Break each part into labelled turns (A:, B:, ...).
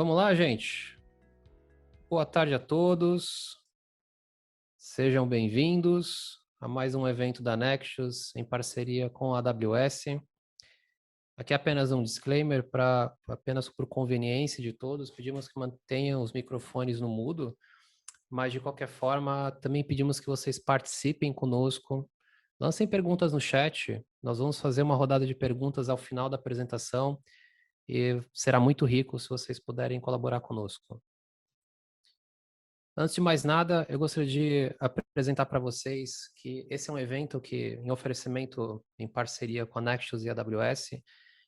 A: Vamos lá, gente. Boa tarde a todos. Sejam bem-vindos a mais um evento da Nexus em parceria com a AWS. Aqui é apenas um disclaimer apenas por conveniência de todos. Pedimos que mantenham os microfones no mudo, mas de qualquer forma também pedimos que vocês participem conosco. Lancem perguntas no chat. Nós vamos fazer uma rodada de perguntas ao final da apresentação e será muito rico se vocês puderem colaborar conosco. Antes de mais nada, eu gostaria de apresentar para vocês que esse é um evento que, em oferecimento em parceria com a Nexus e a AWS,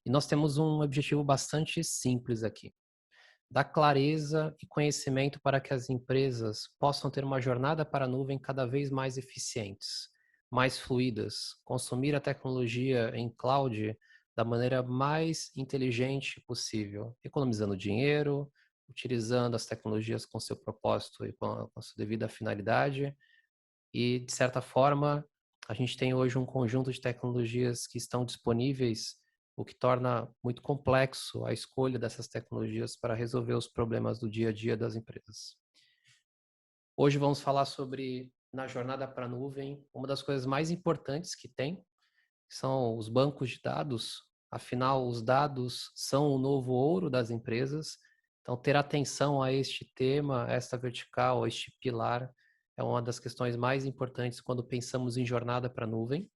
A: e nós temos um objetivo bastante simples aqui: dar clareza e conhecimento para que as empresas possam ter uma jornada para a nuvem cada vez mais eficientes, mais fluidas, consumir a tecnologia em cloud da maneira mais inteligente possível, economizando dinheiro, utilizando as tecnologias com seu propósito e com a sua devida finalidade. E, de certa forma, a gente tem hoje um conjunto de tecnologias que estão disponíveis, o que torna muito complexo a escolha dessas tecnologias para resolver os problemas do dia a dia das empresas. Hoje vamos falar sobre, na jornada para a nuvem, uma das coisas mais importantes que tem, que são os bancos de dados. Afinal, os dados são o novo ouro das empresas. Então, ter atenção a este tema, a esta vertical, a este pilar, é uma das questões mais importantes quando pensamos em jornada para a nuvem.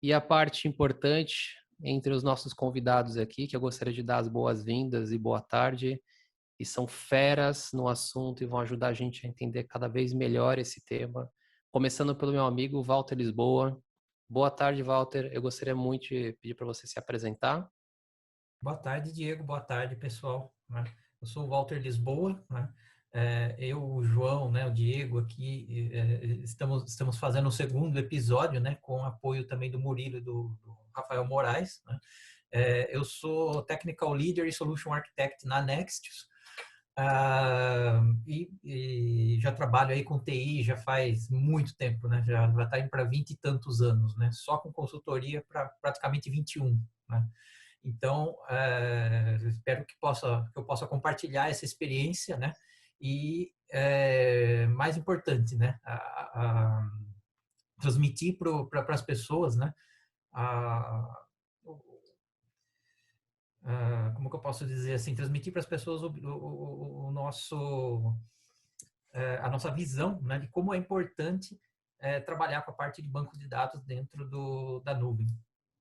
A: E a parte importante entre os nossos convidados aqui, que eu gostaria de dar as boas-vindas e boa tarde, e são feras no assunto e vão ajudar a gente a entender cada vez melhor esse tema. Começando pelo meu amigo Walter Lisboa. Boa tarde, Walter. Eu gostaria muito de pedir para você se apresentar.
B: Boa tarde, Diego. Boa tarde, pessoal. Eu sou o Walter Lisboa, né? Eu, o João, né, o Diego aqui, estamos fazendo o segundo episódio, né, com o apoio também do Murilo e do Rafael Moraes, né? Eu sou Technical Leader e Solution Architect na Nextios, e já trabalho aí com TI já faz muito tempo, né? Já está indo para 20 e tantos anos, né? Só com consultoria para praticamente 21, né? Então, espero que eu possa compartilhar essa experiência, né? E, mais importante, né? Transmitir para as pessoas, né? A, como que eu posso dizer assim? Transmitir para as pessoas o nosso, a nossa visão, né? De como é importante trabalhar com a parte de banco de dados dentro da nuvem.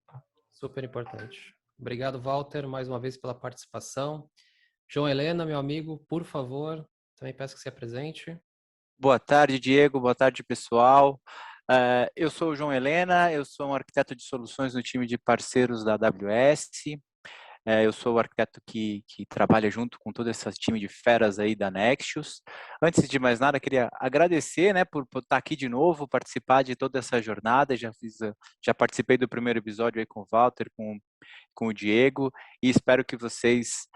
B: Tá?
A: Super importante. Obrigado, Walter, mais uma vez pela participação. João Helena, meu amigo, por favor, também peço que se apresente.
C: Boa tarde, Diego. Boa tarde, pessoal. Eu sou o João Helena, eu sou um arquiteto de soluções no time de parceiros da AWS. Eu sou o arquiteto que trabalha junto com todo esse time de feras aí da Nextios. Antes de mais nada, queria agradecer, né, por estar aqui de novo, participar de toda essa jornada. Já participei do primeiro episódio aí com o Walter, com o Diego, e espero que vocês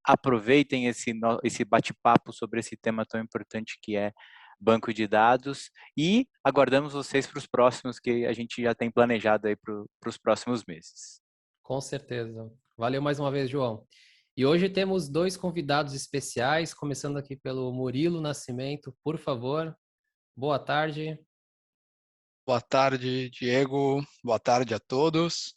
C: aproveitem esse bate-papo sobre esse tema tão importante que é banco de dados, e aguardamos vocês para os próximos que a gente já tem planejado aí para os próximos meses.
A: Com certeza. Valeu mais uma vez, João. E hoje temos dois convidados especiais, começando aqui pelo Murilo Nascimento, por favor. Boa tarde.
D: Boa tarde, Diego. Boa tarde a todos.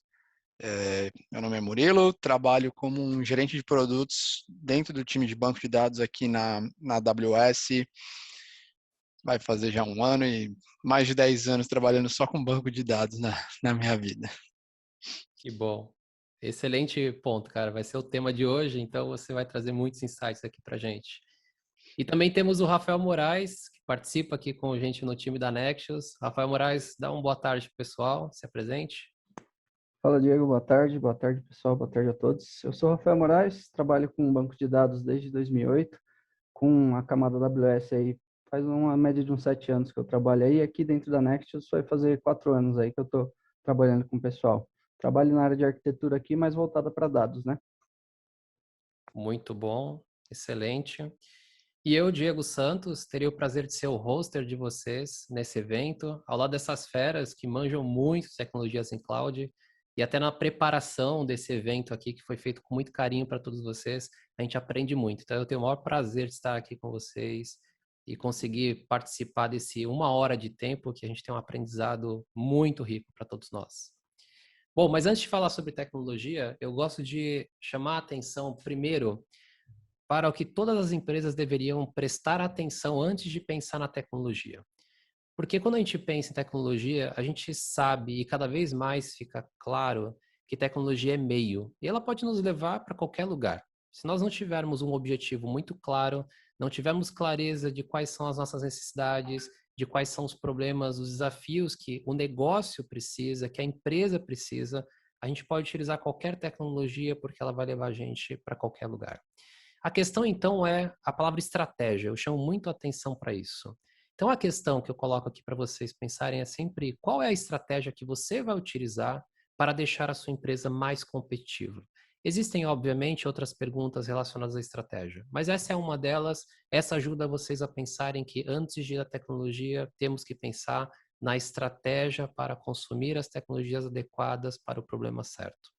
D: Meu nome é Murilo, trabalho como um gerente de produtos dentro do time de banco de dados aqui na AWS. Vai fazer já 1 ano e mais de 10 anos trabalhando só com banco de dados na minha vida.
A: Que bom. Excelente ponto, cara. Vai ser o tema de hoje, então você vai trazer muitos insights aqui pra gente. E também temos o Rafael Moraes, que participa aqui com a gente no time da Nexus. Rafael Moraes, dá uma boa tarde pro pessoal, se apresente.
E: Fala, Diego, boa tarde, pessoal, boa tarde a todos. Eu sou o Rafael Moraes, trabalho com um banco de dados desde 2008, com a camada AWS aí, faz uma média de uns 7 anos que eu trabalho aí, aqui dentro da Nexus vai fazer 4 anos aí que eu estou trabalhando com o pessoal. Trabalho na área de arquitetura aqui, mais voltada para dados, né?
A: Muito bom, excelente. E eu, Diego Santos, teria o prazer de ser o hoster de vocês nesse evento, ao lado dessas feras que manjam muito tecnologias em cloud. E até na preparação desse evento aqui, que foi feito com muito carinho para todos vocês, a gente aprende muito. Então, eu tenho o maior prazer de estar aqui com vocês e conseguir participar desse 1 hora de tempo que a gente tem um aprendizado muito rico para todos nós. Bom, mas antes de falar sobre tecnologia, eu gosto de chamar a atenção primeiro para o que todas as empresas deveriam prestar atenção antes de pensar na tecnologia. Porque quando a gente pensa em tecnologia, a gente sabe e cada vez mais fica claro que tecnologia é meio e ela pode nos levar para qualquer lugar. Se nós não tivermos um objetivo muito claro, não tivermos clareza de quais são as nossas necessidades, de quais são os problemas, os desafios que o negócio precisa, que a empresa precisa, a gente pode utilizar qualquer tecnologia porque ela vai levar a gente para qualquer lugar. A questão, então, é a palavra estratégia. Eu chamo muito a atenção para isso. Então, a questão que eu coloco aqui para vocês pensarem é sempre qual é a estratégia que você vai utilizar para deixar a sua empresa mais competitiva. Existem, obviamente, outras perguntas relacionadas à estratégia, mas essa é uma delas. Essa ajuda vocês a pensarem que antes de ir à tecnologia, temos que pensar na estratégia para consumir as tecnologias adequadas para o problema certo.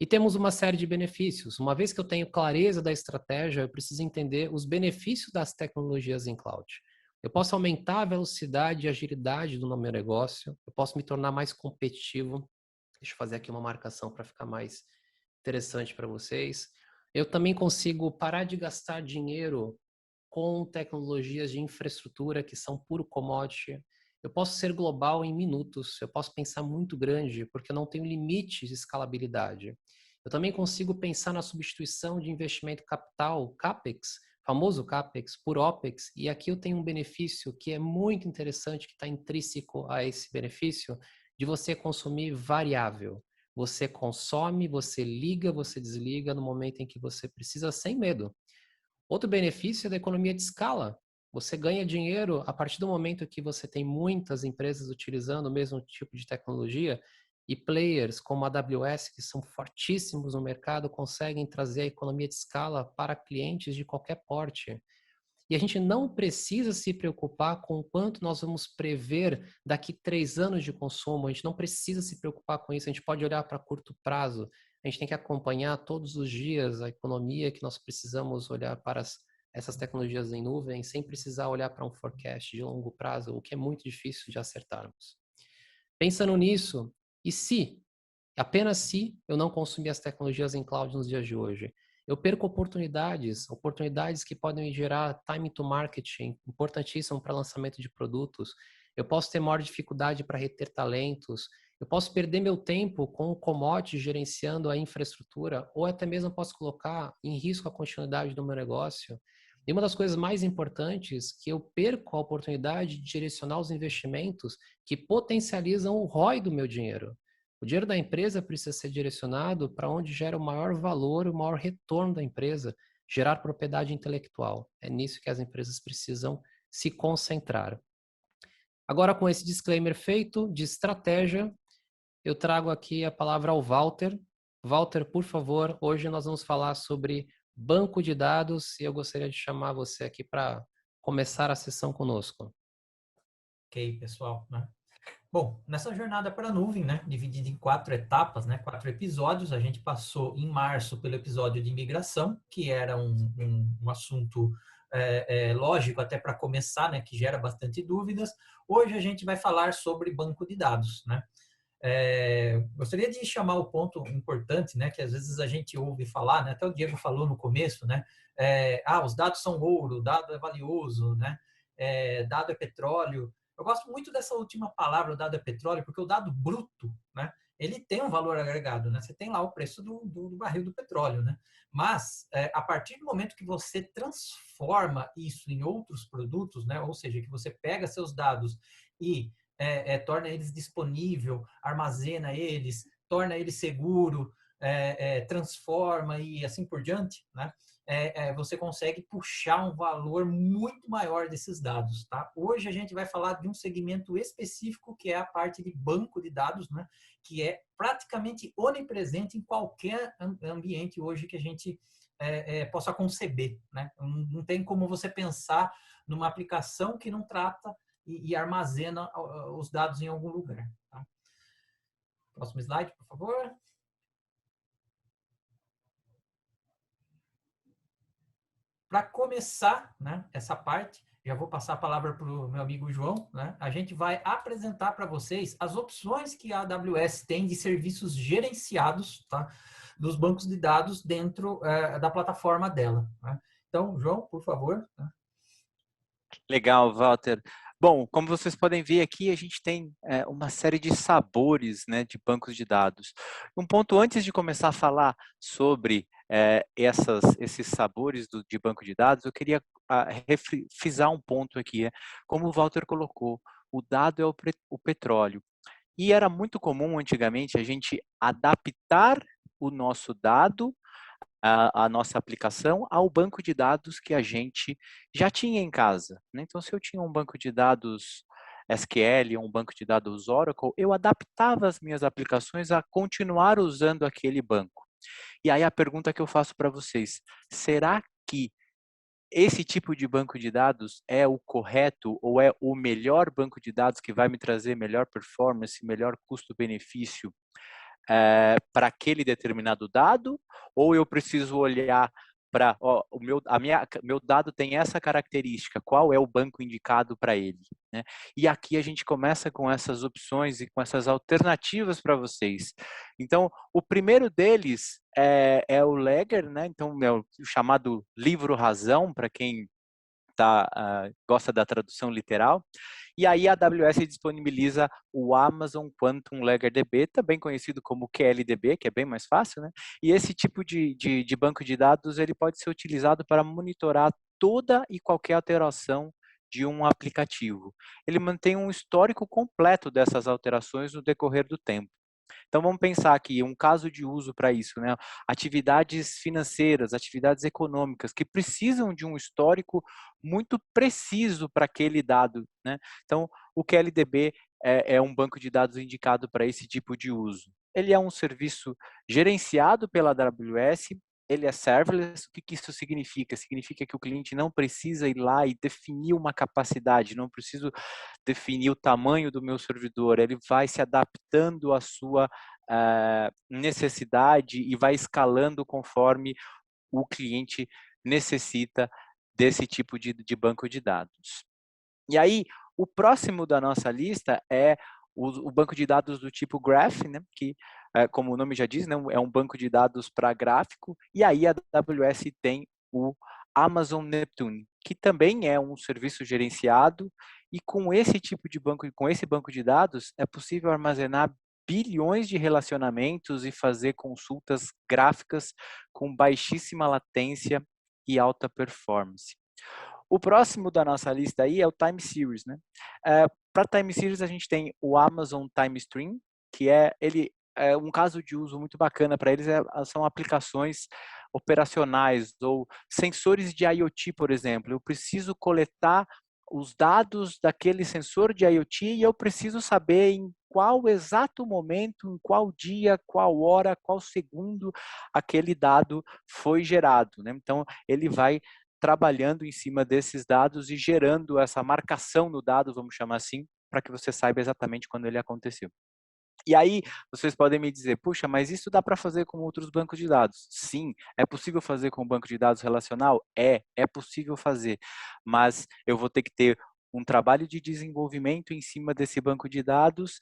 A: E temos uma série de benefícios. Uma vez que eu tenho clareza da estratégia, eu preciso entender os benefícios das tecnologias em cloud. Eu posso aumentar a velocidade e agilidade do meu negócio, eu posso me tornar mais competitivo. Deixa eu fazer aqui uma marcação para ficar mais interessante para vocês. Eu também consigo parar de gastar dinheiro com tecnologias de infraestrutura que são puro commodity. Eu posso ser global em minutos, eu posso pensar muito grande, porque eu não tenho limites de escalabilidade. Eu também consigo pensar na substituição de investimento capital, CAPEX, famoso CAPEX, por OPEX, e aqui eu tenho um benefício que é muito interessante, que está intrínseco a esse benefício, de você consumir variável. Você consome, você liga, você desliga no momento em que você precisa, sem medo. Outro benefício é da economia de escala. Você ganha dinheiro a partir do momento que você tem muitas empresas utilizando o mesmo tipo de tecnologia e players como a AWS, que são fortíssimos no mercado, conseguem trazer a economia de escala para clientes de qualquer porte. E a gente não precisa se preocupar com o quanto nós vamos prever daqui 3 anos de consumo. A gente não precisa se preocupar com isso. A gente pode olhar para curto prazo. A gente tem que acompanhar todos os dias a economia que nós precisamos olhar para essas tecnologias em nuvem sem precisar olhar para um forecast de longo prazo, o que é muito difícil de acertarmos. Pensando nisso, e se, apenas se eu não consumir as tecnologias em cloud nos dias de hoje, eu perco oportunidades que podem gerar time to marketing, importantíssimo para lançamento de produtos. Eu posso ter maior dificuldade para reter talentos, eu posso perder meu tempo com o commodity gerenciando a infraestrutura, ou até mesmo posso colocar em risco a continuidade do meu negócio. E uma das coisas mais importantes é que eu perco a oportunidade de direcionar os investimentos que potencializam o ROI do meu dinheiro. O dinheiro da empresa precisa ser direcionado para onde gera o maior valor, o maior retorno da empresa, gerar propriedade intelectual. É nisso que as empresas precisam se concentrar. Agora, com esse disclaimer feito de estratégia, eu trago aqui a palavra ao Walter. Walter, por favor, hoje nós vamos falar sobre banco de dados e eu gostaria de chamar você aqui para começar a sessão conosco.
B: Ok, pessoal, né? Bom, nessa jornada para a nuvem, né, dividida em 4 etapas, né, 4 episódios, a gente passou em março pelo episódio de migração, que era um assunto lógico até para começar, né, que gera bastante dúvidas. Hoje a gente vai falar sobre banco de dados, né. Gostaria de chamar o ponto importante, né, que às vezes a gente ouve falar, né, até o Diego falou no começo, né, os dados são ouro, o dado é valioso, né, dado é petróleo. Eu gosto muito dessa última palavra, o dado é petróleo, porque o dado bruto, né, ele tem um valor agregado, né? Você tem lá o preço do barril do petróleo, né? Mas a partir do momento que você transforma isso em outros produtos, né? Ou seja, que você pega seus dados e torna eles disponível, armazena eles, torna ele seguro, transforma e assim por diante, né? Você consegue puxar um valor muito maior desses dados, tá? Hoje a gente vai falar de um segmento específico que é a parte de banco de dados, né? Que é praticamente onipresente em qualquer ambiente hoje que a gente possa conceber, né? Não tem como você pensar numa aplicação que não trata e armazena os dados em algum lugar, tá? Próximo slide, por favor. Para começar, né, essa parte, já vou passar a palavra para o meu amigo João, né? A gente vai apresentar para vocês as opções que a AWS tem de serviços gerenciados, tá, dos bancos de dados dentro da plataforma dela, né? Então, João, por favor. Né?
C: Legal, Walter. Bom, como vocês podem ver aqui, a gente tem uma série de sabores, né, de bancos de dados. Um ponto antes de começar a falar sobre esses sabores de banco de dados, eu queria frisar um ponto aqui. Como o Walter colocou, o dado é o petróleo. E era muito comum antigamente a gente adaptar o nosso dado, a nossa aplicação, ao banco de dados que a gente já tinha em casa, né? Então, se eu tinha um banco de dados SQL ou um banco de dados Oracle, eu adaptava as minhas aplicações a continuar usando aquele banco. E aí a pergunta que eu faço para vocês, será que esse tipo de banco de dados é o correto ou é o melhor banco de dados que vai me trazer melhor performance, melhor custo-benefício para aquele determinado dado? Ou eu preciso olhar para, meu dado tem essa característica, qual é o banco indicado para ele? Né? E aqui a gente começa com essas opções e com essas alternativas para vocês. Então, o primeiro deles é o Ledger, né? Então, é o chamado livro-razão, para quem gosta da tradução literal. E aí a AWS disponibiliza o Amazon Quantum Ledger DB, também conhecido como QLDB, que é bem mais fácil, né? E esse tipo de banco de dados ele pode ser utilizado para monitorar toda e qualquer alteração de um aplicativo. Ele mantém um histórico completo dessas alterações no decorrer do tempo. Então vamos pensar aqui um caso de uso para isso, né? Atividades financeiras, atividades econômicas que precisam de um histórico muito preciso para aquele dado, né? Então o QLDB é um banco de dados indicado para esse tipo de uso. Ele é um serviço gerenciado pela AWS. Ele é serverless. O que isso significa? Significa que o cliente não precisa ir lá e definir uma capacidade, não preciso definir o tamanho do meu servidor, ele vai se adaptando à sua necessidade e vai escalando conforme o cliente necessita desse tipo de banco de dados. E aí, o próximo da nossa lista é o banco de dados do tipo Graph, né, que, como o nome já diz, né, é um banco de dados para gráfico, e aí a AWS tem o Amazon Neptune, que também é um serviço gerenciado, e com esse tipo de banco, com esse banco de dados, é possível armazenar bilhões de relacionamentos e fazer consultas gráficas com baixíssima latência e alta performance. O próximo da nossa lista aí é o Time Series, né? Para Time Series a gente tem o Amazon Time Stream, que um caso de uso muito bacana para eles são aplicações operacionais ou sensores de IoT, por exemplo. Eu preciso coletar os dados daquele sensor de IoT e eu preciso saber em qual exato momento, em qual dia, qual hora, qual segundo aquele dado foi gerado, né? Então, ele vai trabalhando em cima desses dados e gerando essa marcação no dado, vamos chamar assim, para que você saiba exatamente quando ele aconteceu. E aí, vocês podem me dizer, puxa, mas isso dá para fazer com outros bancos de dados? Sim. É possível fazer com o banco de dados relacional? É possível fazer, mas eu vou ter que ter um trabalho de desenvolvimento em cima desse banco de dados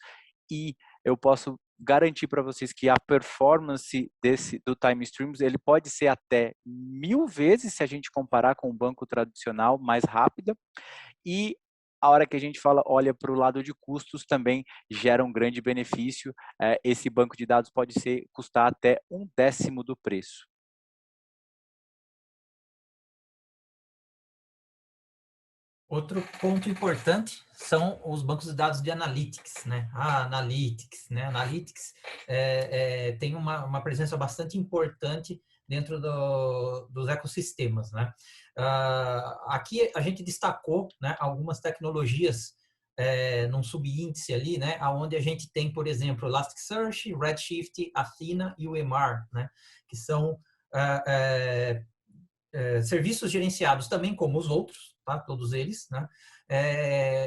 C: e eu posso garantir para vocês que a performance do Time Streams ele pode ser até 1000 vezes se a gente comparar com o banco tradicional, mais rápida. E a hora que a gente olha para o lado de custos, também gera um grande benefício. Esse banco de dados pode custar até 1/10 do preço.
B: Outro ponto importante são os bancos de dados de Analytics, né? Analytics, né? Analytics tem uma presença bastante importante dentro dos ecossistemas, né? Aqui a gente destacou, né, algumas tecnologias num subíndice ali, né, onde a gente tem, por exemplo, Elasticsearch, Redshift, Athena e o EMR, né, que são serviços gerenciados também como os outros, tá? Todos eles, né?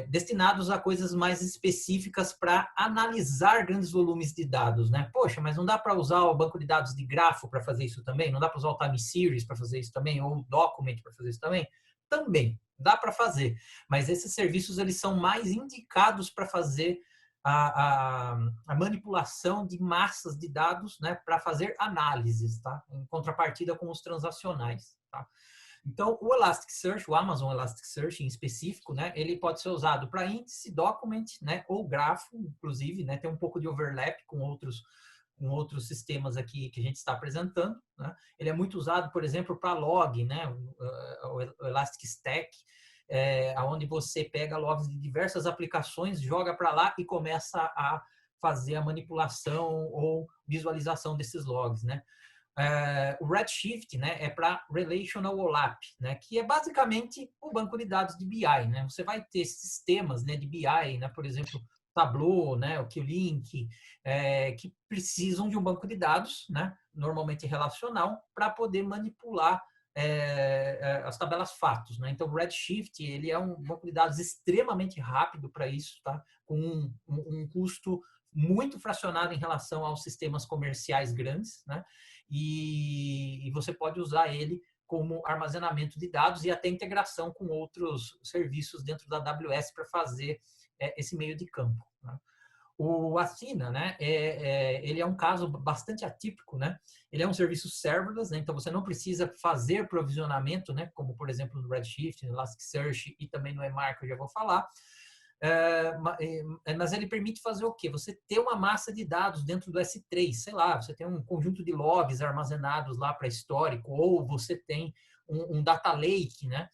B: Destinados a coisas mais específicas para analisar grandes volumes de dados, né? Poxa, mas não dá para usar o banco de dados de grafo para fazer isso também? Não dá para usar o time series para fazer isso também? Ou o document para fazer isso também? Também dá para fazer, mas esses serviços eles são mais indicados para fazer a manipulação de massas de dados, né, para fazer análises, tá? Em contrapartida com os transacionais, tá? Então, o Elasticsearch, o Amazon Elasticsearch em específico, né, ele pode ser usado para índice, document, né, ou grafo, inclusive, né, tem um pouco de overlap com outros sistemas aqui que a gente está apresentando, né? Ele é muito usado, por exemplo, para log, né, o Elastic Stack, onde você pega logs de diversas aplicações, joga para lá e começa a fazer a manipulação ou visualização desses logs, né? O Redshift, né, é para Relational OLAP, né, que é basicamente o banco de dados de BI, né? Você vai ter sistemas, né, de BI, né, por exemplo, Tableau, né, o QLink, que precisam de um banco de dados, né, normalmente relacional, para poder manipular as tabelas fatos, né? Então, o Redshift ele é um banco de dados extremamente rápido para isso, tá? Com um custo muito fracionado em relação aos sistemas comerciais grandes, né? E você pode usar ele como armazenamento de dados e até integração com outros serviços dentro da AWS para fazer esse meio de campo, né? O Athena, né, ele é um caso bastante atípico, né? Ele é um serviço serverless, né? Então você não precisa fazer provisionamento, né? Como por exemplo no Redshift, no Elasticsearch e também no EMR, que eu já vou falar. Mas ele permite fazer o quê? Você ter uma massa de dados dentro do S3, sei lá, você tem um conjunto de logs armazenados lá para histórico, ou você tem um data lake, né?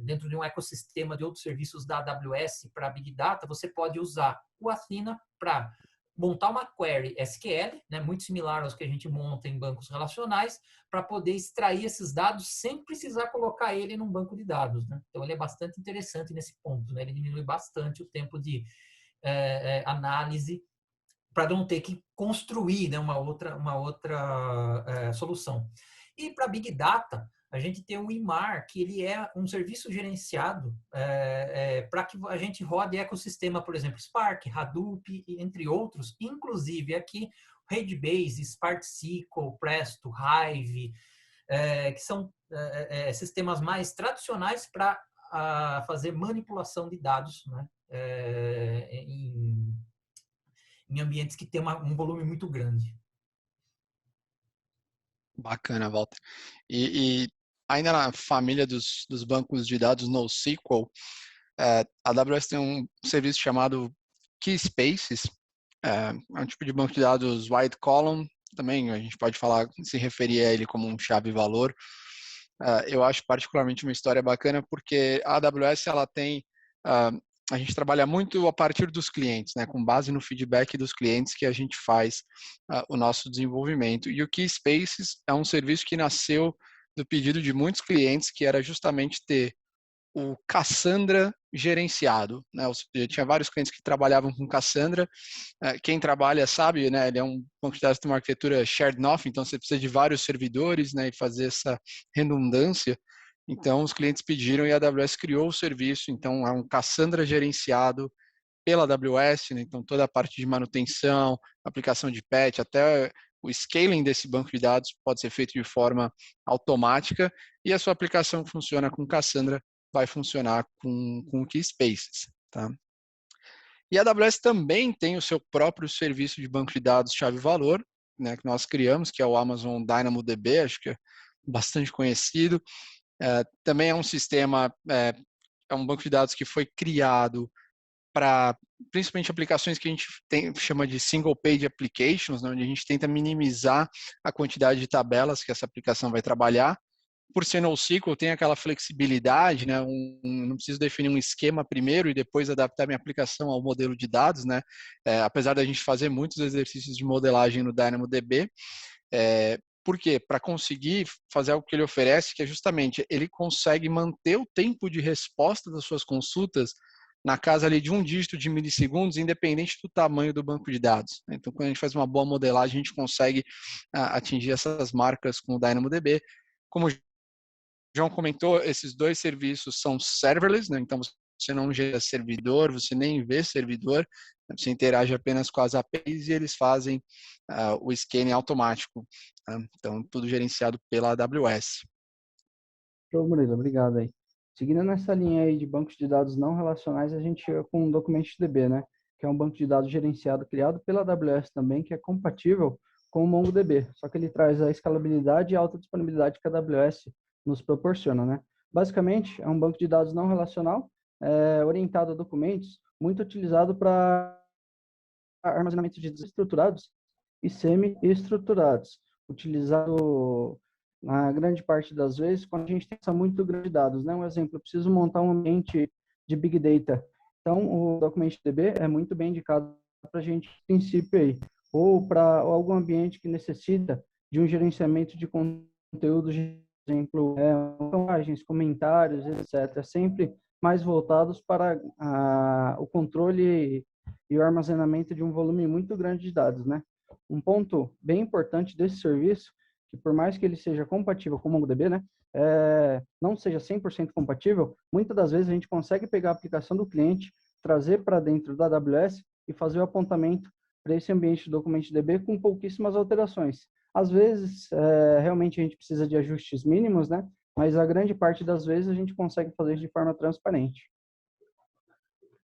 B: Dentro de um ecossistema de outros serviços da AWS para Big Data, você pode usar o Athena para montar uma query SQL, né, muito similar aos que a gente monta em bancos relacionais, para poder extrair esses dados sem precisar colocar ele num banco de dados, né? Então, ele é bastante interessante nesse ponto, né? Ele diminui bastante o tempo de análise para não ter que construir, né, uma outra solução. E para Big Data, a gente tem o IMAR, que ele é um serviço gerenciado para que a gente rode ecossistema, por exemplo, Spark, Hadoop, entre outros, inclusive aqui RageBase, Spark SQL, Presto, Hive, que são sistemas mais tradicionais para fazer manipulação de dados, né, em ambientes que tem um volume muito grande.
D: Bacana, Walter. E ainda na família dos bancos de dados NoSQL, a AWS tem um serviço chamado Keyspaces, é um tipo de banco de dados wide column, também a gente pode falar, se referir a ele como um chave-valor. Eu acho particularmente uma história bacana porque a AWS ela tem, a gente trabalha muito a partir dos clientes, né, com base no feedback dos clientes que a gente faz o nosso desenvolvimento. E o Keyspaces é um serviço que nasceu do pedido de muitos clientes, que era justamente ter o Cassandra gerenciado, né? Eu tinha vários clientes que trabalhavam com Cassandra. Quem trabalha sabe, né? Ele é um banco de dados que tem uma arquitetura shared nothing, então você precisa de vários servidores, né? E fazer essa redundância. Então os clientes pediram e a AWS criou o serviço. Então é um Cassandra gerenciado pela AWS, né? Então toda a parte de manutenção, aplicação de patch, até o scaling desse banco de dados pode ser feito de forma automática e a sua aplicação que funciona com Cassandra vai funcionar com o Keyspaces, tá? E a AWS também tem o seu próprio serviço de banco de dados chave-valor, né, que nós criamos, que é o Amazon DynamoDB, acho que é bastante conhecido. Também é um sistema, é um banco de dados que foi criado para principalmente aplicações que a gente chama de single page applications, né, onde a gente tenta minimizar a quantidade de tabelas que essa aplicação vai trabalhar. Por ser NoSQL, tem aquela flexibilidade, né? Não preciso definir um esquema primeiro e depois adaptar minha aplicação ao modelo de dados, né? Apesar da gente fazer muitos exercícios de modelagem no DynamoDB, por quê? Para conseguir fazer algo que ele oferece, que é justamente, ele consegue manter o tempo de resposta das suas consultas na casa ali de 1 dígito de milissegundos, independente do tamanho do banco de dados. Então, quando a gente faz uma boa modelagem, a gente consegue atingir essas marcas com o DynamoDB. como o João comentou, esses dois serviços são serverless, né? Então você não gera servidor, você nem vê servidor, você interage apenas com as APIs e eles fazem o scanning automático. Tá? Então, tudo gerenciado pela AWS.
E: Show, Murilo, obrigado aí. Seguindo nessa linha aí de bancos de dados não relacionais, a gente chega com o DocumentDB, né? Que é um banco de dados gerenciado, criado pela AWS também, que é compatível com o MongoDB. Só que ele traz a escalabilidade e a alta disponibilidade que a AWS nos proporciona, né? Basicamente, é um banco de dados não relacional, orientado a documentos, muito utilizado para armazenamento de dados estruturados e semi-estruturados, utilizado na grande parte das vezes quando a gente tem muito grande de dados, né? Um exemplo, eu preciso montar um ambiente de Big Data. Então, o DocumentDB é muito bem indicado para a gente, princípio aí, ou para algum ambiente que necessita de um gerenciamento de conteúdo, por exemplo, imagens, comentários, etc. Sempre mais voltados para o controle e o armazenamento de um volume muito grande de dados, né? Um ponto bem importante desse serviço, que por mais que ele seja compatível com o MongoDB, né, não seja 100% compatível, muitas das vezes a gente consegue pegar a aplicação do cliente, trazer para dentro da AWS e fazer o apontamento para esse ambiente do DocumentDB com pouquíssimas alterações. Às vezes, realmente a gente precisa de ajustes mínimos, né, mas a grande parte das vezes a gente consegue fazer isso de forma transparente.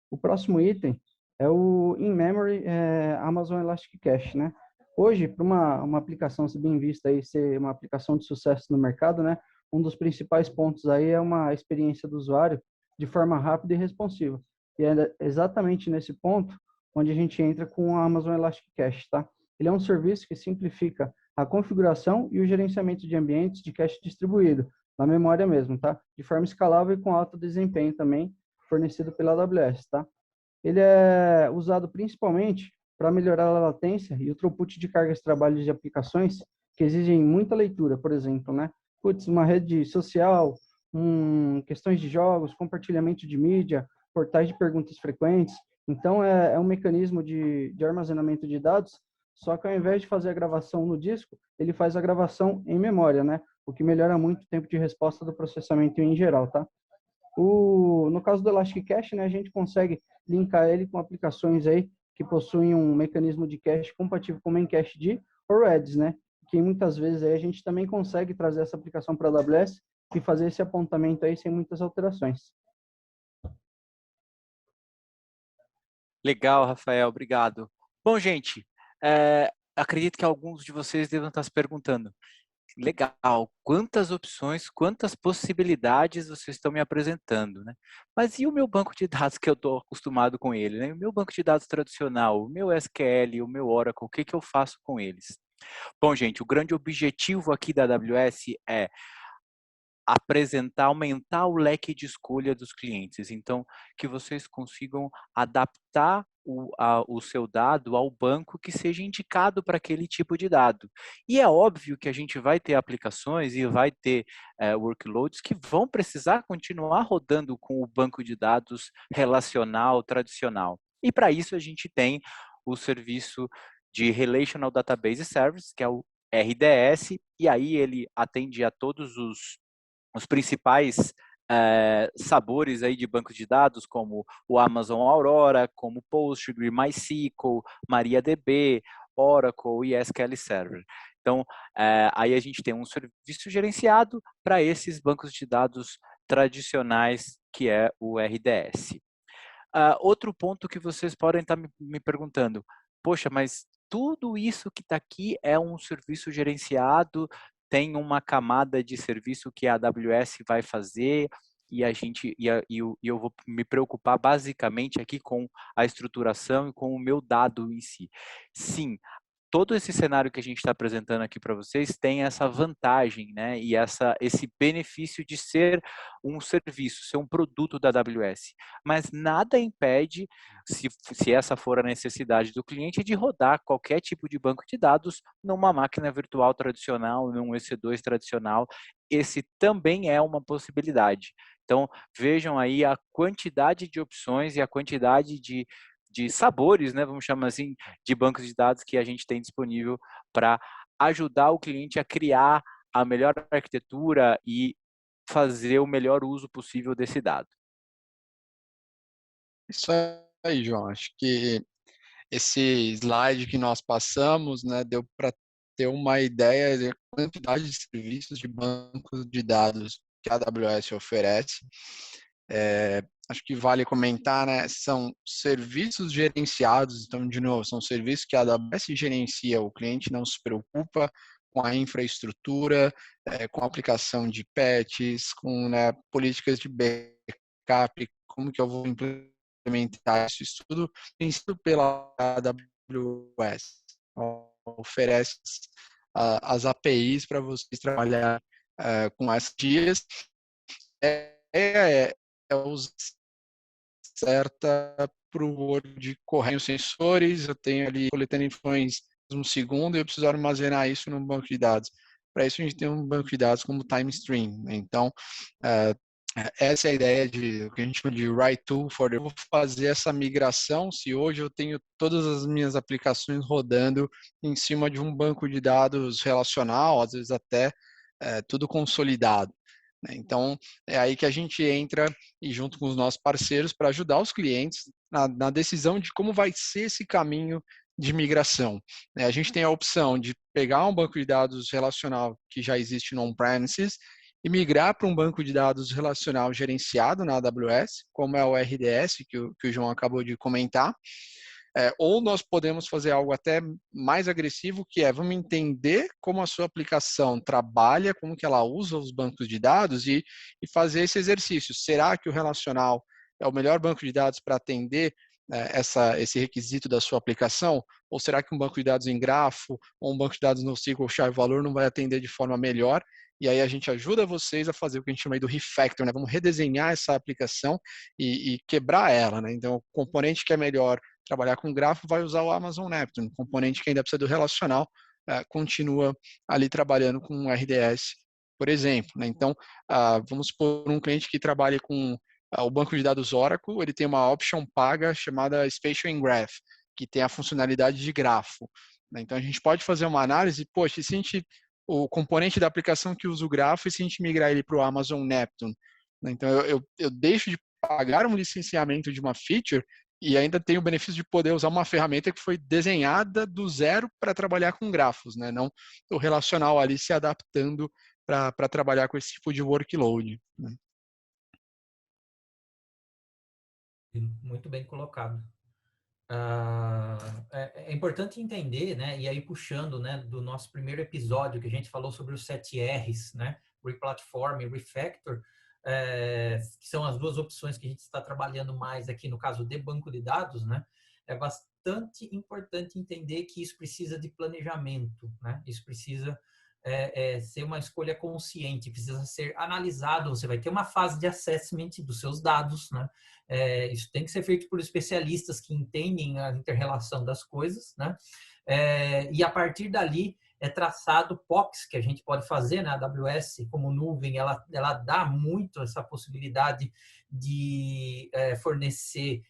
E: O próximo item é o in-memory Amazon Elastic Cache, né? Hoje, para uma aplicação ser bem vista aí, ser uma aplicação de sucesso no mercado, né? Um dos principais pontos aí é uma experiência do usuário de forma rápida e responsiva. E é exatamente nesse ponto onde a gente entra com a Amazon Elastic Cache, tá? Ele é um serviço que simplifica a configuração e o gerenciamento de ambientes de cache distribuído, na memória mesmo, tá? De forma escalável e com alto desempenho também, fornecido pela AWS, tá? Ele é usado principalmente para melhorar a latência e o throughput de cargas de trabalho de aplicações que exigem muita leitura, por exemplo, né? Uma rede social, questões de jogos, compartilhamento de mídia, portais de perguntas frequentes. Então, é um mecanismo de armazenamento de dados, só que ao invés de fazer a gravação no disco, ele faz a gravação em memória, né? O que melhora muito o tempo de resposta do processamento em geral, tá? No caso do Elastic Cache, né, a gente consegue linkar ele com aplicações aí que possuem um mecanismo de cache compatível com o Memcached ou Redis, né? Que muitas vezes aí a gente também consegue trazer essa aplicação para a AWS e fazer esse apontamento aí sem muitas alterações.
C: Legal, Rafael, obrigado. Bom, gente, acredito que alguns de vocês devem estar se perguntando, legal, quantas opções, quantas possibilidades vocês estão me apresentando, né? Mas e o meu banco de dados que eu estou acostumado com ele, né? O meu banco de dados tradicional, o meu SQL, o meu Oracle, o que eu faço com eles? Bom, gente, o grande objetivo aqui da AWS é aumentar o leque de escolha dos clientes. Então, que vocês consigam adaptar o seu dado ao banco que seja indicado para aquele tipo de dado. E é óbvio que a gente vai ter aplicações e vai ter workloads que vão precisar continuar rodando com o banco de dados relacional tradicional. E para isso a gente tem o serviço de Relational Database Service, que é o RDS, e aí ele atende a todos os principais sabores aí de bancos de dados, como o Amazon Aurora, como Postgre, MySQL, MariaDB, Oracle e SQL Server. Então, aí a gente tem um serviço gerenciado para esses bancos de dados tradicionais, que é o RDS. Outro ponto que vocês podem estar me perguntando, poxa, mas tudo isso que está aqui é um serviço gerenciado, tem uma camada de serviço que a AWS vai fazer e eu vou me preocupar basicamente aqui com a estruturação e com o meu dado em si. Sim, todo esse cenário que a gente está apresentando aqui para vocês tem essa vantagem, né? E esse benefício de ser um serviço, ser um produto da AWS. Mas nada impede, se essa for a necessidade do cliente, de rodar qualquer tipo de banco de dados numa máquina virtual tradicional, num EC2 tradicional. Esse também é uma possibilidade. Então, vejam aí a quantidade de opções e a quantidade de sabores, né, vamos chamar assim, de bancos de dados que a gente tem disponível para ajudar o cliente a criar a melhor arquitetura e fazer o melhor uso possível desse dado.
D: Isso aí, João. Acho que esse slide que nós passamos, né, deu para ter uma ideia da quantidade de serviços de bancos de dados que a AWS oferece. Acho que vale comentar, né, são serviços gerenciados, então, de novo, são serviços que a AWS gerencia, o cliente não se preocupa com a infraestrutura, com a aplicação de patches, com, né, políticas de backup, como que eu vou implementar isso tudo, tem sido pela AWS. Oferece as APIs para vocês trabalhar com essas dias. Usar certa para o Word correr os sensores, eu tenho ali coletando informações um segundo e eu preciso armazenar isso num banco de dados. Para isso a gente tem um banco de dados como TimeStream, né? Então, essa é a ideia de o que a gente chama de write to for. Eu vou fazer essa migração se hoje eu tenho todas as minhas aplicações rodando em cima de um banco de dados relacional, às vezes até tudo consolidado. Então, é aí que a gente entra e junto com os nossos parceiros para ajudar os clientes na decisão de como vai ser esse caminho de migração. A gente tem a opção de pegar um banco de dados relacional que já existe no on-premises e migrar para um banco de dados relacional gerenciado na AWS, como é o RDS, que o João acabou de comentar. Ou nós podemos fazer algo até mais agressivo, que é vamos entender como a sua aplicação trabalha, como que ela usa os bancos de dados e fazer esse exercício. Será que o relacional é o melhor banco de dados para atender esse requisito da sua aplicação? Ou será que um banco de dados em grafo ou um banco de dados no SQL chave-valor não vai atender de forma melhor? E aí a gente ajuda vocês a fazer o que a gente chama aí do refactor, né? Vamos redesenhar essa aplicação e quebrar ela, né? Então, o componente que é melhor trabalhar com grafo vai usar o Amazon Neptune, componente que ainda precisa do relacional, continua ali trabalhando com um RDS, por exemplo, né? Então, vamos supor um cliente que trabalha com o banco de dados Oracle, ele tem uma option paga chamada Spatial in Graph, que tem a funcionalidade de grafo, né? Então, a gente pode fazer uma análise, poxa, se a gente, o componente da aplicação que usa o grafo, e se a gente migrar ele para o Amazon Neptune, né? Então, eu deixo de pagar um licenciamento de uma feature e ainda tenho o benefício de poder usar uma ferramenta que foi desenhada do zero para trabalhar com grafos, né? Não o relacional ali se adaptando para trabalhar com esse tipo de workload, né?
B: Muito bem colocado. É importante entender, né, e aí puxando, né, do nosso primeiro episódio que a gente falou sobre os 7 R's, né, Replatform e Refactor, que são as duas opções que a gente está trabalhando mais aqui no caso de banco de dados, né, é bastante importante entender que isso precisa de planejamento, né, isso precisa ser uma escolha consciente, precisa ser analisado, você vai ter uma fase de assessment dos seus dados, né, isso tem que ser feito por especialistas que entendem a inter-relação das coisas, né? E a partir dali é traçado POCs que a gente pode fazer, né? A AWS como nuvem, ela dá muito essa possibilidade de fornecer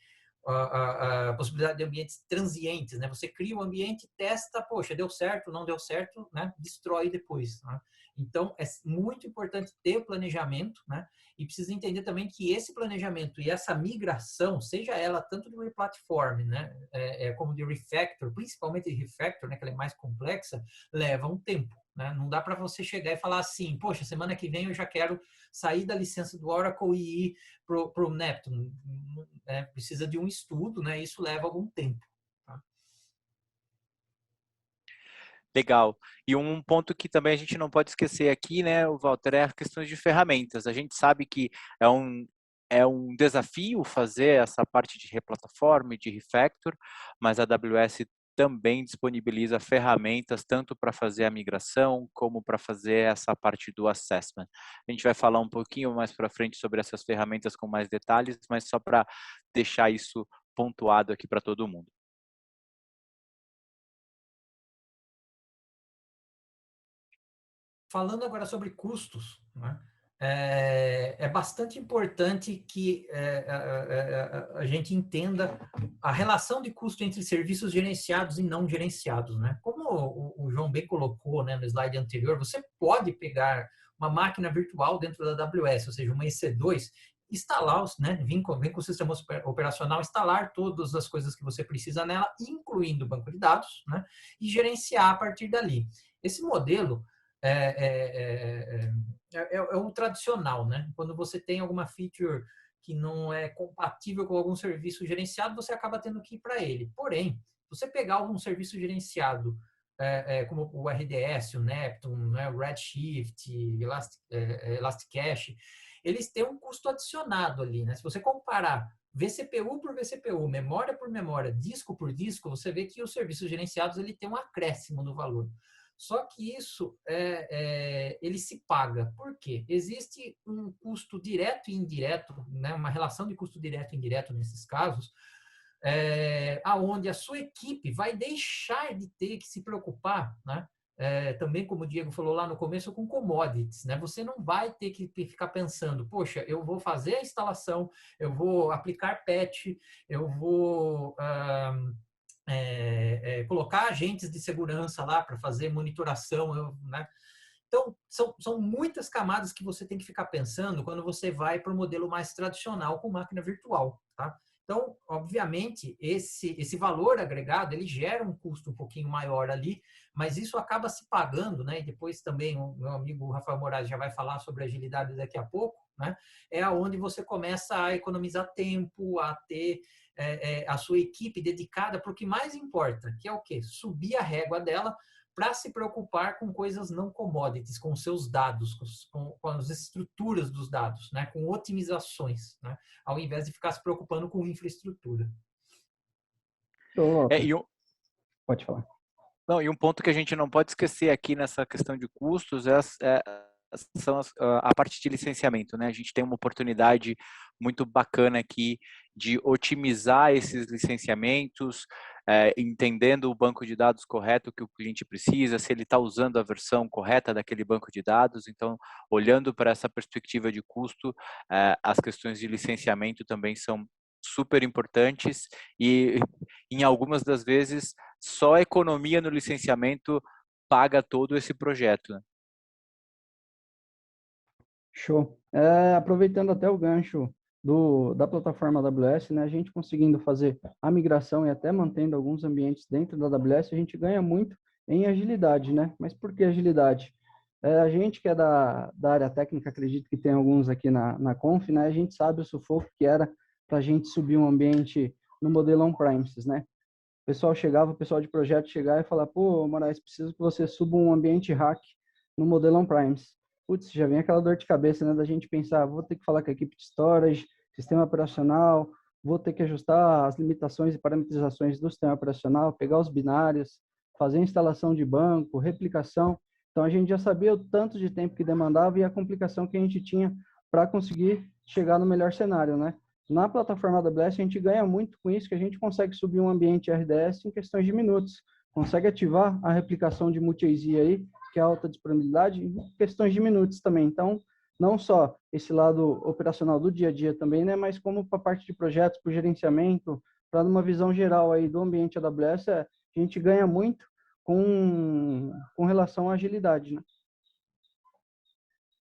B: a possibilidade de ambientes transientes, né? Você cria um ambiente, testa, poxa, deu certo, não deu certo, né? Destrói depois, né? Então, é muito importante ter o planejamento, né? E precisa entender também que esse planejamento e essa migração, seja ela tanto de replatform, né? Como de refactor, principalmente de refactor, né? Que ela é mais complexa, leva um tempo, né? Não dá para você chegar e falar assim, poxa, semana que vem eu já quero sair da licença do Oracle e ir para o Neptune. Precisa de um estudo, né? Isso leva algum tempo. Tá?
C: Legal. E um ponto que também a gente não pode esquecer aqui, né, Walter, é a questão de ferramentas. A gente sabe que é um desafio fazer essa parte de replataforma, de refactor, mas a AWS também disponibiliza ferramentas tanto para fazer a migração como para fazer essa parte do assessment. A gente vai falar um pouquinho mais para frente sobre essas ferramentas com mais detalhes, mas só para deixar isso pontuado aqui para todo mundo.
B: Falando agora sobre custos, né? é bastante importante que a gente entenda a relação de custo entre serviços gerenciados e não gerenciados, né? Como o João bem colocou, né, no slide anterior, você pode pegar uma máquina virtual dentro da AWS, ou seja, uma EC2, instalar, né, vir com o sistema operacional, instalar todas as coisas que você precisa nela, incluindo o banco de dados, né, e gerenciar a partir dali. Esse modelo é o tradicional, né? Quando você tem alguma feature que não é compatível com algum serviço gerenciado, você acaba tendo que ir para ele. Porém, você pegar algum serviço gerenciado, como o RDS, o Neptune, né, o Redshift, Elasticache, eles têm um custo adicionado ali, né? Se você comparar vCPU por vCPU, memória por memória, disco por disco, você vê que os serviços gerenciados ele tem um acréscimo no valor. Só que isso ele se paga. Por quê? Existe um custo direto e indireto, né? Uma relação de custo direto e indireto nesses casos, aonde a sua equipe vai deixar de ter que se preocupar, né? Também, como o Diego falou lá no começo, com commodities, né? Você não vai ter que ficar pensando, poxa, eu vou fazer a instalação, eu vou aplicar patch, eu vou colocar agentes de segurança lá para fazer monitoração, né? Então, são muitas camadas que você tem que ficar pensando quando você vai para o modelo mais tradicional com máquina virtual, tá? Então, obviamente, esse valor agregado, ele gera um custo um pouquinho maior ali, mas isso acaba se pagando, né? E depois também o meu amigo Rafael Moraes já vai falar sobre agilidade daqui a pouco, né? É aonde você começa a economizar tempo, a ter a sua equipe dedicada para o que mais importa, que é o quê? Subir a régua dela para se preocupar com coisas não commodities, com seus dados, com as estruturas dos dados, né? Com otimizações, né? Ao invés de ficar se preocupando com infraestrutura.
E: Pode falar.
C: Não, e um ponto que a gente não pode esquecer aqui nessa questão de custos são a parte de licenciamento, né? A gente tem uma oportunidade muito bacana aqui de otimizar esses licenciamentos, entendendo o banco de dados correto que o cliente precisa, se ele está usando a versão correta daquele banco de dados. Então, olhando para essa perspectiva de custo, as questões de licenciamento também são super importantes e, em algumas das vezes, só a economia no licenciamento paga todo esse projeto.
E: Show. Aproveitando até o gancho da plataforma AWS, né, a gente conseguindo fazer a migração e até mantendo alguns ambientes dentro da AWS, a gente ganha muito em agilidade, né? Mas por que agilidade? A gente que é da área técnica, acredito que tem alguns aqui na Conf, né? A gente sabe o sufoco que era para a gente subir um ambiente no modelo on-premises, né? O pessoal de projeto chegar e falar, pô, Moraes, preciso que você suba um ambiente hack no modelo on-premises. Putz, já vem aquela dor de cabeça, né, da gente pensar, vou ter que falar com a equipe de storage, sistema operacional, vou ter que ajustar as limitações e parametrizações do sistema operacional, pegar os binários, fazer instalação de banco, replicação. Então, a gente já sabia o tanto de tempo que demandava e a complicação que a gente tinha para conseguir chegar no melhor cenário, né? Na plataforma AWS, a gente ganha muito com isso, que a gente consegue subir um ambiente RDS em questões de minutos. Consegue ativar a replicação de multi-AZ aí, que é alta disponibilidade, em questões de minutos também. Então, não só esse lado operacional do dia a dia também, né, mas como para a parte de projetos, para o gerenciamento, para uma visão geral aí do ambiente AWS, a gente ganha muito com relação à agilidade, né?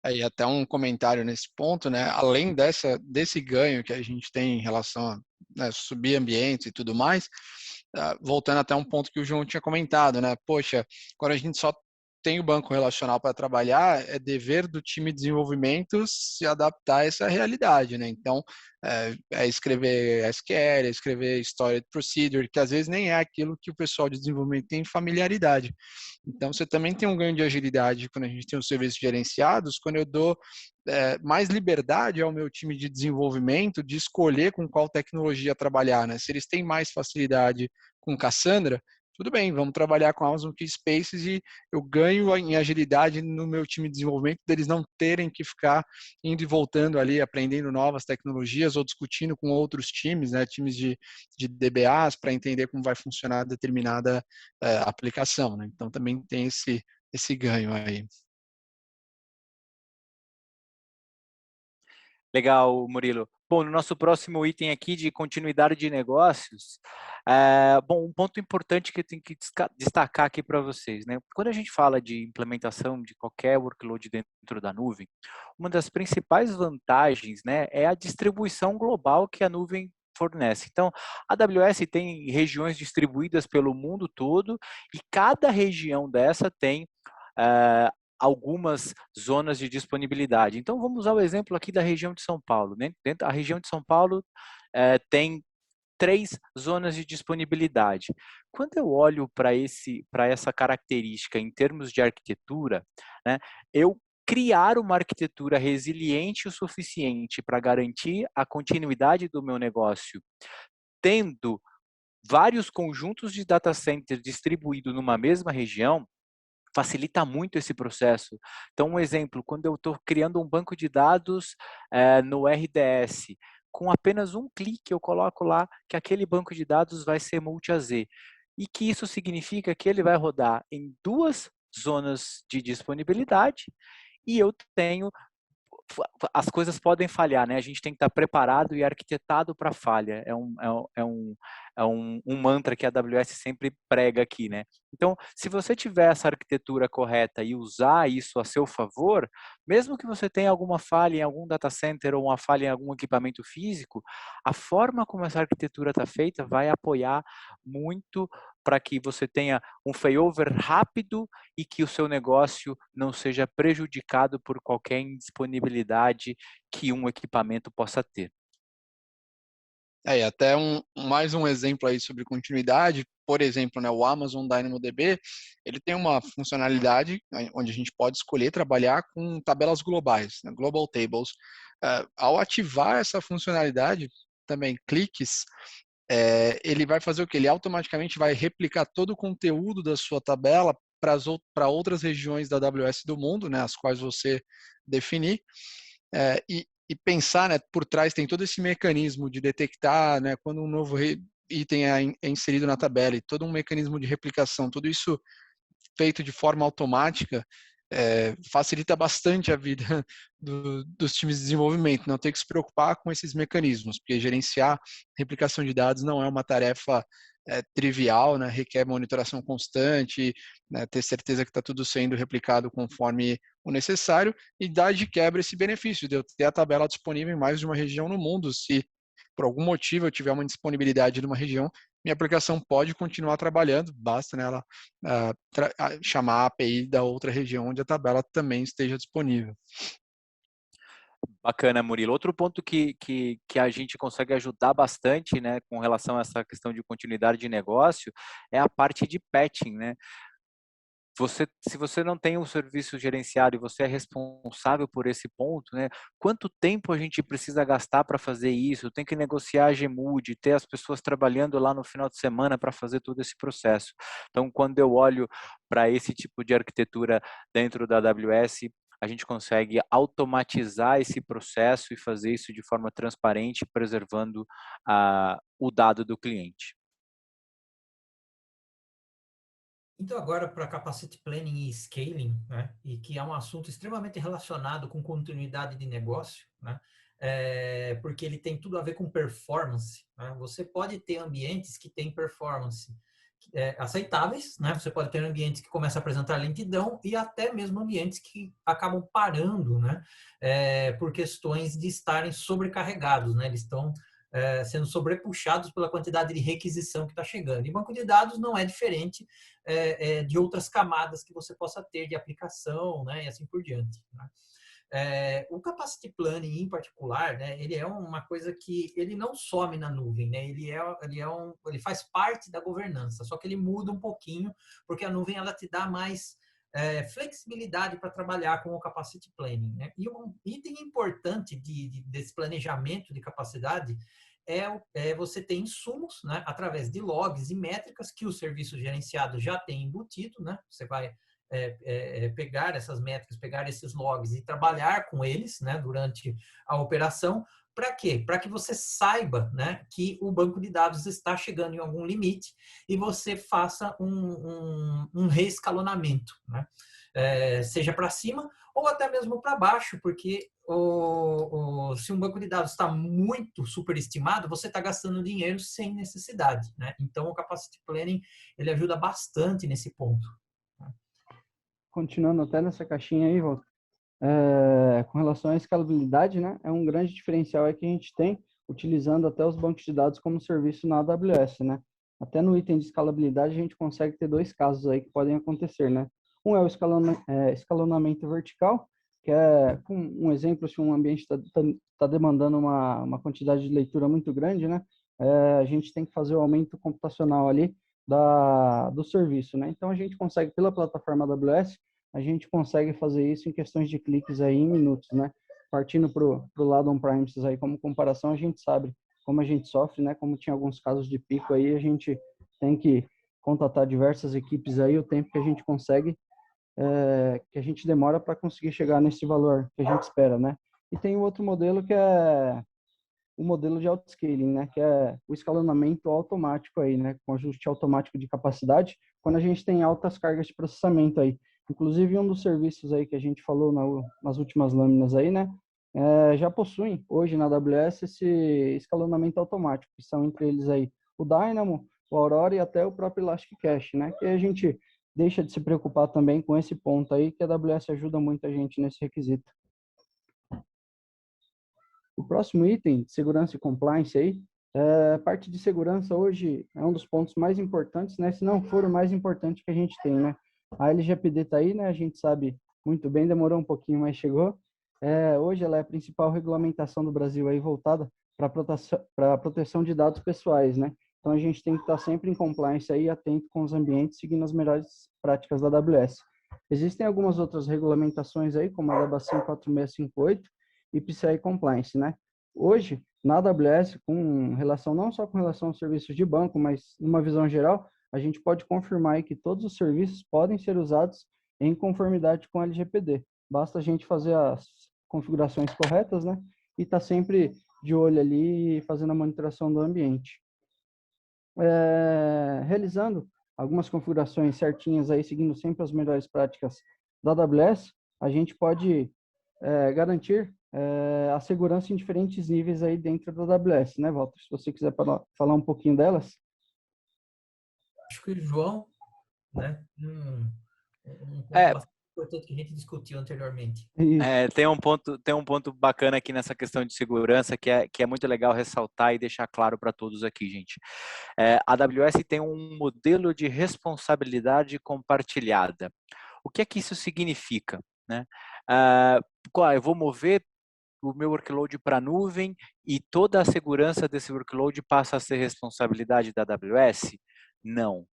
D: Aí até um comentário nesse ponto, né? Além desse ganho que a gente tem em relação a, né, subir ambientes e tudo mais, voltando até um ponto que o João tinha comentado, né? Poxa, quando a gente só tem o banco relacional para trabalhar, é dever do time de desenvolvimento se adaptar a essa realidade, né? Então, escrever SQL, escrever Stored Procedure, que às vezes nem é aquilo que o pessoal de desenvolvimento tem familiaridade. Então, você também tem um ganho de agilidade quando a gente tem os serviços gerenciados, quando eu dou mais liberdade ao meu time de desenvolvimento de escolher com qual tecnologia trabalhar, né? Se eles têm mais facilidade com Cassandra, tudo bem, vamos trabalhar com Amazon Keyspaces e eu ganho em agilidade no meu time de desenvolvimento, deles não terem que ficar indo e voltando ali, aprendendo novas tecnologias ou discutindo com outros times, né, times de DBAs para entender como vai funcionar determinada aplicação, né? Então também tem esse ganho aí.
C: Legal, Murilo. Bom, no nosso próximo item aqui de continuidade de negócios, bom, um ponto importante que eu tenho que destacar aqui para vocês, né? Quando a gente fala de implementação de qualquer workload dentro da nuvem, uma das principais vantagens, né, é a distribuição global que a nuvem fornece. Então, a AWS tem regiões distribuídas pelo mundo todo e cada região dessa tem algumas zonas de disponibilidade. Então, vamos usar o exemplo aqui da região de São Paulo. Né? Dentro da região de São Paulo tem 3 zonas de disponibilidade. Quando eu olho para essa característica em termos de arquitetura, né, eu criar uma arquitetura resiliente o suficiente para garantir a continuidade do meu negócio, tendo vários conjuntos de data centers distribuídos numa mesma região, facilita muito esse processo. Então, um exemplo, quando eu estou criando um banco de dados no RDS, com apenas um clique eu coloco lá que aquele banco de dados vai ser multi-AZ. E que isso significa que ele vai rodar em 2 zonas de disponibilidade e eu tenho as coisas podem falhar, né? A gente tem que estar preparado e arquitetado para falha. Um mantra que a AWS sempre prega aqui, né? Então, se você tiver essa arquitetura correta e usar isso a seu favor, mesmo que você tenha alguma falha em algum data center ou uma falha em algum equipamento físico, a forma como essa arquitetura está feita vai apoiar muito para que você tenha um failover rápido e que o seu negócio não seja prejudicado por qualquer indisponibilidade que um equipamento possa ter.
D: E até mais um exemplo aí sobre continuidade, por exemplo, né, o Amazon DynamoDB, ele tem uma funcionalidade onde a gente pode escolher trabalhar com tabelas globais, né, Global Tables. Ao ativar essa funcionalidade, também cliques, ele vai fazer o quê? Ele automaticamente vai replicar todo o conteúdo da sua tabela para outras regiões da AWS do mundo, né, as quais você definir, e pensar, né, por trás tem todo esse mecanismo de detectar, né, quando um novo item é inserido na tabela e todo um mecanismo de replicação, tudo isso feito de forma automática, facilita bastante a vida dos times de desenvolvimento, não ter que se preocupar com esses mecanismos, porque gerenciar replicação de dados não é uma tarefa trivial, né, requer monitoração constante, né, ter certeza que está tudo sendo replicado conforme o necessário e dar de quebra esse benefício de eu ter a tabela disponível em mais de uma região no mundo. Se por algum motivo eu tiver uma indisponibilidade numa região, minha aplicação pode continuar trabalhando, basta, né, ela chamar a API da outra região onde a tabela também esteja disponível.
C: Bacana, Murilo. Outro ponto que a gente consegue ajudar bastante, né, com relação a essa questão de continuidade de negócio, é a parte de patching, né? Se você não tem um serviço gerenciado e você é responsável por esse ponto, né, quanto tempo a gente precisa gastar para fazer isso? Tem que negociar a Gmood, ter as pessoas trabalhando lá no final de semana para fazer todo esse processo. Então, quando eu olho para esse tipo de arquitetura dentro da AWS, a gente consegue automatizar esse processo e fazer isso de forma transparente, preservando o dado do cliente.
B: Então, agora para Capacity Planning e Scaling, né, e que é um assunto extremamente relacionado com continuidade de negócio, né, porque ele tem tudo a ver com performance. Né? Você pode ter ambientes que têm performance aceitáveis, né? Você pode ter ambientes que começam a apresentar lentidão e até mesmo ambientes que acabam parando, né, por questões de estarem sobrecarregados, né? Eles estão sendo sobrepuxados pela quantidade de requisição que está chegando. E banco de dados não é diferente de outras camadas que você possa ter de aplicação, né, e assim por diante. Né? O Capacity Planning, em particular, né, ele é uma coisa que ele não some na nuvem, né? Ele faz parte da governança, só que ele muda um pouquinho, porque a nuvem ela te dá mais flexibilidade para trabalhar com o Capacity Planning. Né? E um item importante desse planejamento de capacidade é você ter insumos, né, através de logs e métricas que o serviço gerenciado já tem embutido. Né? Você vai pegar essas métricas, pegar esses logs e trabalhar com eles, né, durante a operação. Para quê? Para que você saiba, né, que o banco de dados está chegando em algum limite e você faça um reescalonamento, né? Seja para cima ou até mesmo para baixo, porque se um banco de dados está muito superestimado, você está gastando dinheiro sem necessidade, né? Então, o Capacity Planning, ele ajuda bastante nesse ponto.
E: Continuando até nessa caixinha aí, Walter, com relação à escalabilidade, né, é um grande diferencial aí que a gente tem, utilizando até os bancos de dados como serviço na AWS, né? Até no item de escalabilidade, a gente consegue ter dois casos aí que podem acontecer, né? Um é o escalonamento vertical, que é um exemplo, se um ambiente está demandando uma quantidade de leitura muito grande, né? A gente tem que fazer o aumento computacional ali do serviço, né? Então, a gente consegue, pela plataforma AWS, a gente consegue fazer isso em questões de cliques aí em minutos, né? Partindo para o lado on-premises aí como comparação, a gente sabe como a gente sofre, né? Como tinha alguns casos de pico aí, a gente tem que contatar diversas equipes aí, o tempo que a gente consegue, que a gente demora para conseguir chegar nesse valor que a gente espera, né? E tem o outro modelo que é o modelo de autoscaling, né, que é o escalonamento automático aí, né, com ajuste automático de capacidade, quando a gente tem altas cargas de processamento aí. Inclusive, um dos serviços aí que a gente falou nas últimas lâminas aí, né, já possuem hoje na AWS esse escalonamento automático, que são entre eles aí o Dynamo, o Aurora e até o próprio Elastic Cache, né, que a gente deixa de se preocupar também com esse ponto aí, que a AWS ajuda muito a gente nesse requisito. O próximo item, segurança e compliance aí, a parte de segurança hoje é um dos pontos mais importantes, né? Se não for o mais importante que a gente tem, né? A LGPD está aí, né? A gente sabe muito bem, demorou um pouquinho, mas chegou. Hoje ela é a principal regulamentação do Brasil aí voltada para a proteção de dados pessoais, né? Então a gente tem que estar sempre em compliance aí, atento com os ambientes, seguindo as melhores práticas da AWS. Existem algumas outras regulamentações aí, como a DBACIM 4658, e PCI Compliance, né? Hoje, na AWS, com relação não só com relação aos serviços de banco, mas numa visão geral, a gente pode confirmar aí que todos os serviços podem ser usados em conformidade com a LGPD. Basta a gente fazer as configurações corretas, né? E tá sempre de olho ali, fazendo a monitoração do ambiente. Realizando algumas configurações certinhas aí, seguindo sempre as melhores práticas da AWS, a gente pode garantir a segurança em diferentes níveis aí dentro da AWS, né, Walter? Se você quiser falar um pouquinho delas.
B: Acho que o João, né, um ponto bastante importante que a gente discutiu anteriormente.
C: Tem um ponto bacana aqui nessa questão de segurança que é muito legal ressaltar e deixar claro para todos aqui, gente. A AWS tem um modelo de responsabilidade compartilhada. O que é que isso significa, né? Eu vou mover o meu workload para a nuvem e toda a segurança desse workload passa a ser responsabilidade da AWS? Não.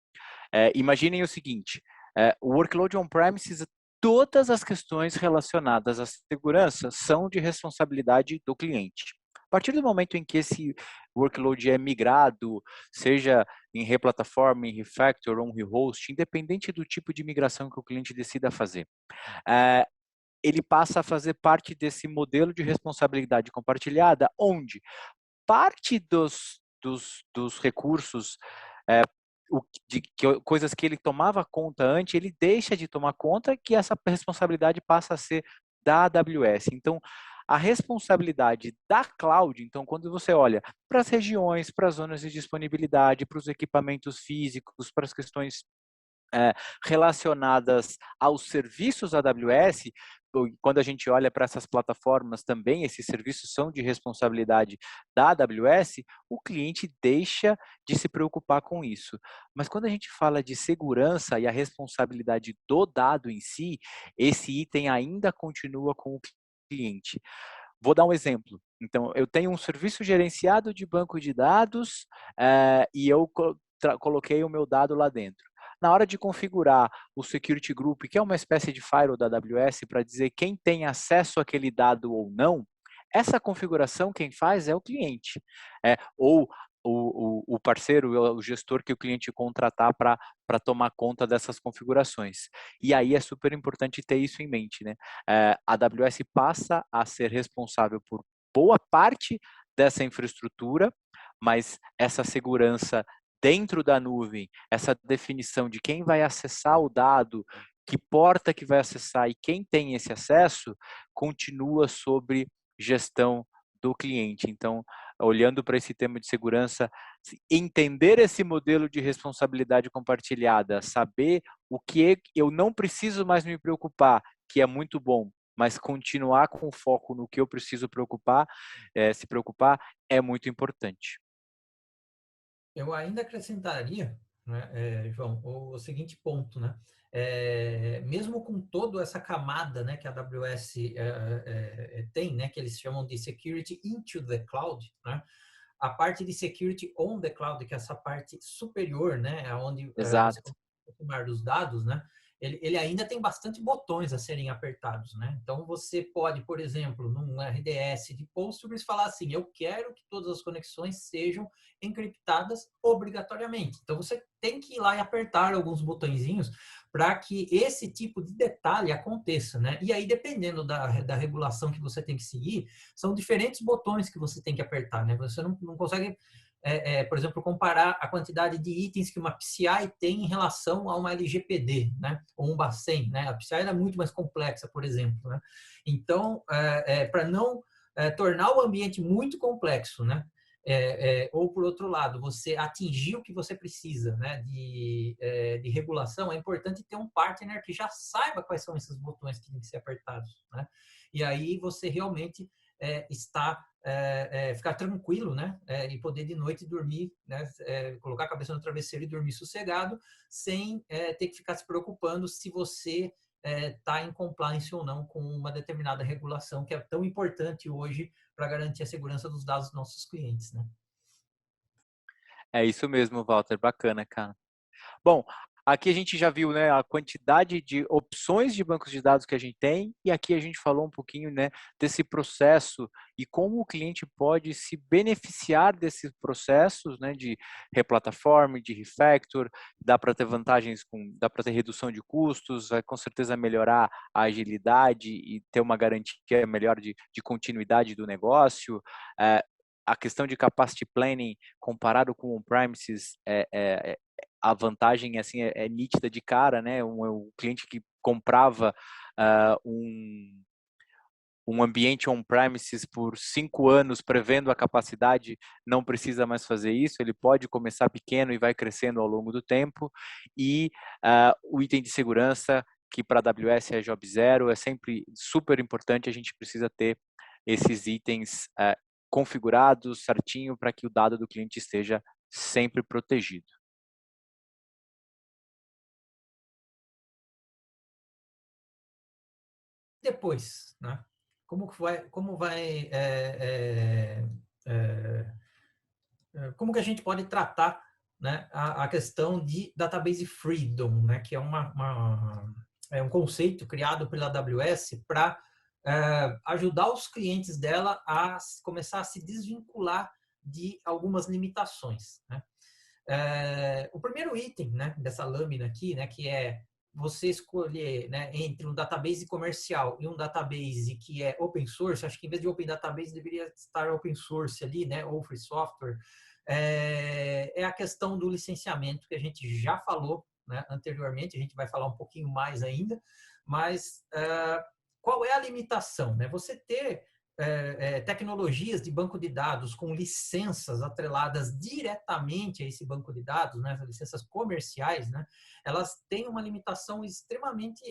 C: Imaginem o seguinte, o workload on-premises, todas as questões relacionadas à segurança são de responsabilidade do cliente. A partir do momento em que esse workload é migrado, seja em replataforma, em refactor ou em rehost, independente do tipo de migração que o cliente decida fazer, ele passa a fazer parte desse modelo de responsabilidade compartilhada, onde parte dos recursos, coisas que ele tomava conta antes, ele deixa de tomar conta, que essa responsabilidade passa a ser da AWS. Então, a responsabilidade da cloud, então, quando você olha para as regiões, para as zonas de disponibilidade, para os equipamentos físicos, para as questões relacionadas aos serviços AWS, quando a gente olha para essas plataformas também, esses serviços são de responsabilidade da AWS, o cliente deixa de se preocupar com isso. Mas quando a gente fala de segurança e a responsabilidade do dado em si, esse item ainda continua com o cliente. Vou dar um exemplo. Então, eu tenho um serviço gerenciado de banco de dados e eu coloquei o meu dado lá dentro. Na hora de configurar o Security Group, que é uma espécie de firewall da AWS para dizer quem tem acesso àquele dado ou não, essa configuração quem faz é o cliente, ou o parceiro, o gestor que o cliente contratar para tomar conta dessas configurações. E aí é super importante ter isso em mente, né? A AWS passa a ser responsável por boa parte dessa infraestrutura, mas essa segurança dentro da nuvem, essa definição de quem vai acessar o dado, que porta que vai acessar e quem tem esse acesso, continua sobre gestão do cliente. Então, olhando para esse tema de segurança, entender esse modelo de responsabilidade compartilhada, saber o que eu não preciso mais me preocupar, que é muito bom, mas continuar com foco no que eu preciso se preocupar, é muito importante.
B: Eu ainda acrescentaria, né, João, o seguinte ponto, né? Mesmo com toda essa camada, né, que a AWS tem, né, que eles chamam de Security into the Cloud, né? A parte de Security on the Cloud, que é essa parte superior, né, onde você
C: Exato.
B: consegue dos dados, né? Ele ainda tem bastante botões a serem apertados, né? Então, você pode, por exemplo, num RDS de Postgres, falar assim, eu quero que todas as conexões sejam encriptadas obrigatoriamente. Então, você tem que ir lá e apertar alguns botõezinhos para que esse tipo de detalhe aconteça, né? E aí, dependendo da regulação que você tem que seguir, são diferentes botões que você tem que apertar, né? Você não consegue... por exemplo, comparar a quantidade de itens que uma PCI tem em relação a uma LGPD, né? Ou um Bacen, né? A PCI era muito mais complexa, por exemplo, né? Então, para não tornar o ambiente muito complexo, né? Ou, por outro lado, você atingir o que você precisa, né? De regulação, é importante ter um partner que já saiba quais são esses botões que têm que ser apertados, né? E aí você realmente ficar tranquilo, né? E poder de noite dormir, né? Colocar a cabeça no travesseiro e dormir sossegado, sem ter que ficar se preocupando se você está em compliance ou não com uma determinada regulação que é tão importante hoje para garantir a segurança dos dados dos nossos clientes, né?
C: É isso mesmo, Walter. Bacana, cara. Bom, aqui a gente já viu, né, a quantidade de opções de bancos de dados que a gente tem, e aqui a gente falou um pouquinho, né, desse processo e como o cliente pode se beneficiar desses processos, né, de replataforma, de refactor. Dá para ter vantagens, dá para ter redução de custos, vai com certeza melhorar a agilidade e ter uma garantia melhor de continuidade do negócio. A questão de capacity planning comparado com on-premises a vantagem assim é nítida de cara, né? Um cliente que comprava um ambiente on-premises por 5 anos, prevendo a capacidade, não precisa mais fazer isso, ele pode começar pequeno e vai crescendo ao longo do tempo. E o item de segurança, que para a AWS é Job Zero, é sempre super importante, a gente precisa ter esses itens configurados certinho para que o dado do cliente esteja sempre protegido.
B: Depois, né? Como que a gente pode tratar, né, a questão de database freedom, né, que é um conceito criado pela AWS para ajudar os clientes dela a começar a se desvincular de algumas limitações, né? O primeiro item, né, dessa lâmina aqui, né, que é você escolher, né, entre um database comercial e um database que é open source. Acho que em vez de open database deveria estar open source ali, né, ou free software. É a questão do licenciamento que a gente já falou, né, anteriormente. A gente vai falar um pouquinho mais ainda, mas qual é a limitação, né? Você ter tecnologias de banco de dados com licenças atreladas diretamente a esse banco de dados, né, licenças comerciais, né, elas têm uma limitação extremamente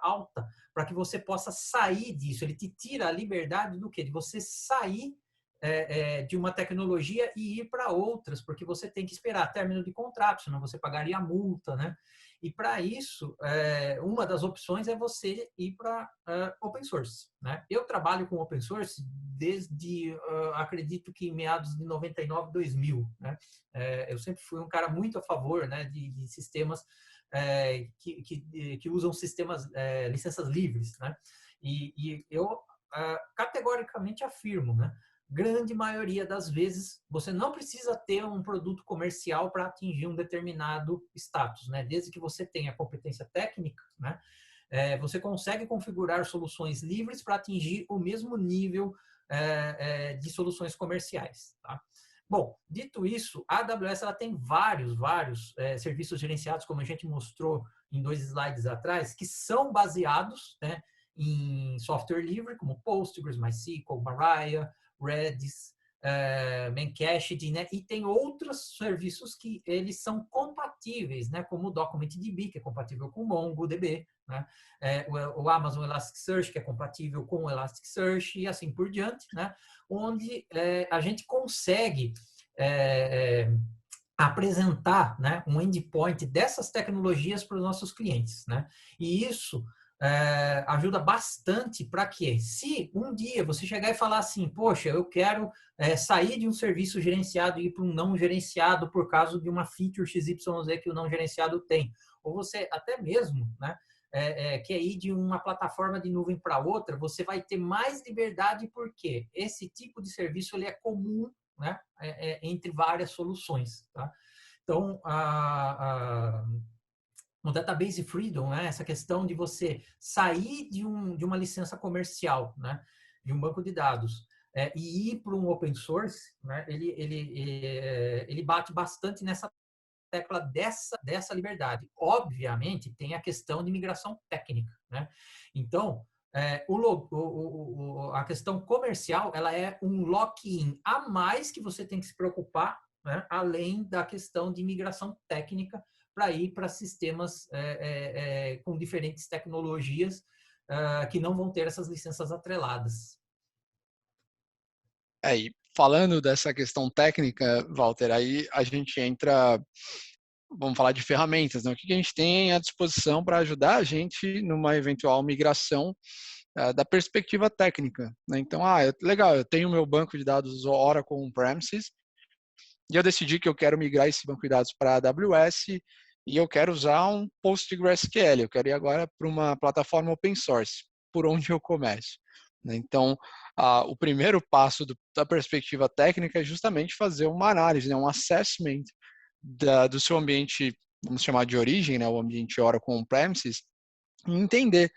B: alta para que você possa sair disso. Ele te tira a liberdade do quê? De você sair de uma tecnologia e ir para outras, porque você tem que esperar término de contrato, senão você pagaria a multa, né? E para isso, uma das opções é você ir para open source, né? Eu trabalho com open source desde, acredito que em meados de 99, 2000, né? Eu sempre fui um cara muito a favor, né, de sistemas que usam sistemas, licenças livres, né? E eu categoricamente afirmo, né? Grande maioria das vezes, você não precisa ter um produto comercial para atingir um determinado status, né? Desde que você tenha competência técnica, né? Você consegue configurar soluções livres para atingir o mesmo nível de soluções comerciais, tá? Bom, dito isso, a AWS ela tem vários serviços gerenciados, como a gente mostrou em 2 slides atrás, que são baseados, né, em software livre, como Postgres, MySQL, Mariah, Redis, Memcached, né? E tem outros serviços que eles são compatíveis, né? Como o DocumentDB, que é compatível com o MongoDB, né? O Amazon Elasticsearch, que é compatível com o Elasticsearch e assim por diante, né? Onde a gente consegue apresentar, né, um endpoint dessas tecnologias para os nossos clientes, né? E isso ajuda bastante para que, se um dia você chegar e falar assim, poxa, eu quero sair de um serviço gerenciado e ir para um não gerenciado por causa de uma feature XYZ que o não gerenciado tem, ou você até mesmo, né, quer ir de uma plataforma de nuvem para outra, você vai ter mais liberdade porque esse tipo de serviço ele é comum, né, entre várias soluções. Tá? Então, o Database Freedom, né, essa questão de você sair de uma licença comercial, né, de um banco de dados, e ir para um open source, né, ele bate bastante nessa tecla dessa liberdade. Obviamente, tem a questão de migração técnica, né? Então, a questão comercial, ela é um lock-in a mais que você tem que se preocupar, né? Além da questão de migração técnica para ir para sistemas com diferentes tecnologias que não vão ter essas licenças atreladas.
D: E falando dessa questão técnica, Walter, aí a gente entra, vamos falar de ferramentas, né? O que a gente tem à disposição para ajudar a gente numa eventual migração da perspectiva técnica, né? Então, legal, eu tenho meu banco de dados Oracle on-premises e eu decidi que eu quero migrar esse banco de dados para a AWS e eu quero usar um PostgreSQL, eu quero ir agora para uma plataforma open source. Por onde eu começo? Então, o primeiro passo da perspectiva técnica é justamente fazer uma análise, né, um assessment do seu ambiente, vamos chamar de origem, né, o ambiente Oracle on-premises, e entender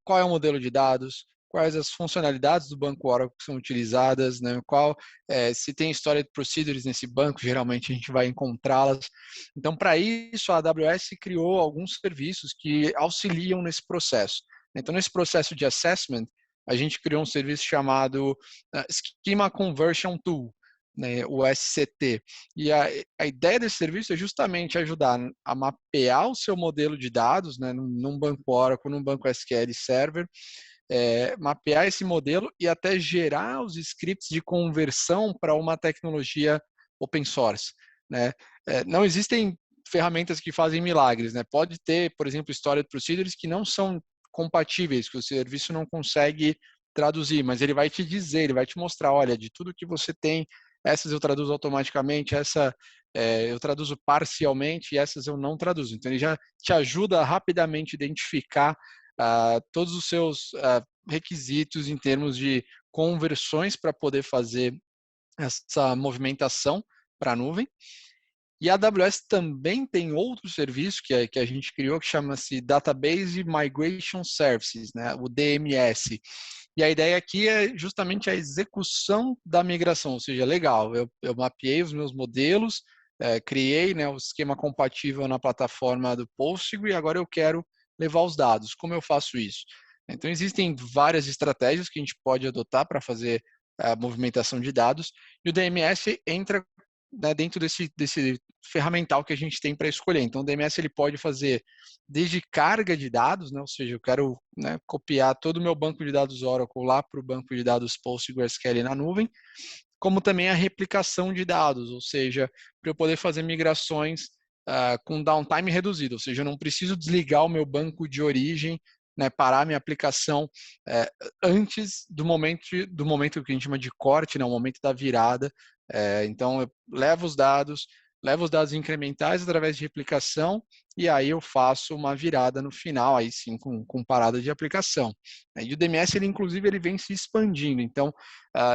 D: qual é o modelo de dados, quais as funcionalidades do banco Oracle que são utilizadas, né? Se tem história de procedures nesse banco, geralmente a gente vai encontrá-las. Então, para isso, a AWS criou alguns serviços que auxiliam nesse processo. Então, nesse processo de assessment, a gente criou um serviço chamado Schema Conversion Tool, né, o SCT. E a ideia desse serviço é justamente ajudar a mapear o seu modelo de dados, né, num banco Oracle, num banco SQL Server, mapear esse modelo e até gerar os scripts de conversão para uma tecnologia open source, né? Não existem ferramentas que fazem milagres, né? Pode ter, por exemplo, storage procedures que não são compatíveis, que o serviço não consegue traduzir, mas ele vai te dizer, ele vai te mostrar, olha, de tudo que você tem, essas eu traduzo automaticamente, essa eu traduzo parcialmente e essas eu não traduzo. Então, ele já te ajuda a rapidamente identificar todos os seus requisitos em termos de conversões para poder fazer essa movimentação para a nuvem. E a AWS também tem outro serviço que a gente criou que chama-se Database Migration Services, né, o DMS. E a ideia aqui é justamente a execução da migração, ou seja, legal, eu mapeei os meus modelos, criei, né, o esquema compatível na plataforma do Postgre e agora eu quero levar os dados. Como eu faço isso? Então, existem várias estratégias que a gente pode adotar para fazer a movimentação de dados e o DMS entra, né, dentro desse ferramental que a gente tem para escolher. Então, o DMS ele pode fazer desde carga de dados, né, ou seja, eu quero, né, copiar todo o meu banco de dados Oracle lá para o banco de dados PostgreSQL na nuvem, como também a replicação de dados, ou seja, para eu poder fazer migrações com downtime reduzido, ou seja, eu não preciso desligar o meu banco de origem, né, parar minha aplicação antes do momento que a gente chama de corte, né, o momento da virada. Então, eu levo os dados incrementais através de replicação e aí eu faço uma virada no final, aí sim, com parada de aplicação. E o DMS, ele vem se expandindo, então,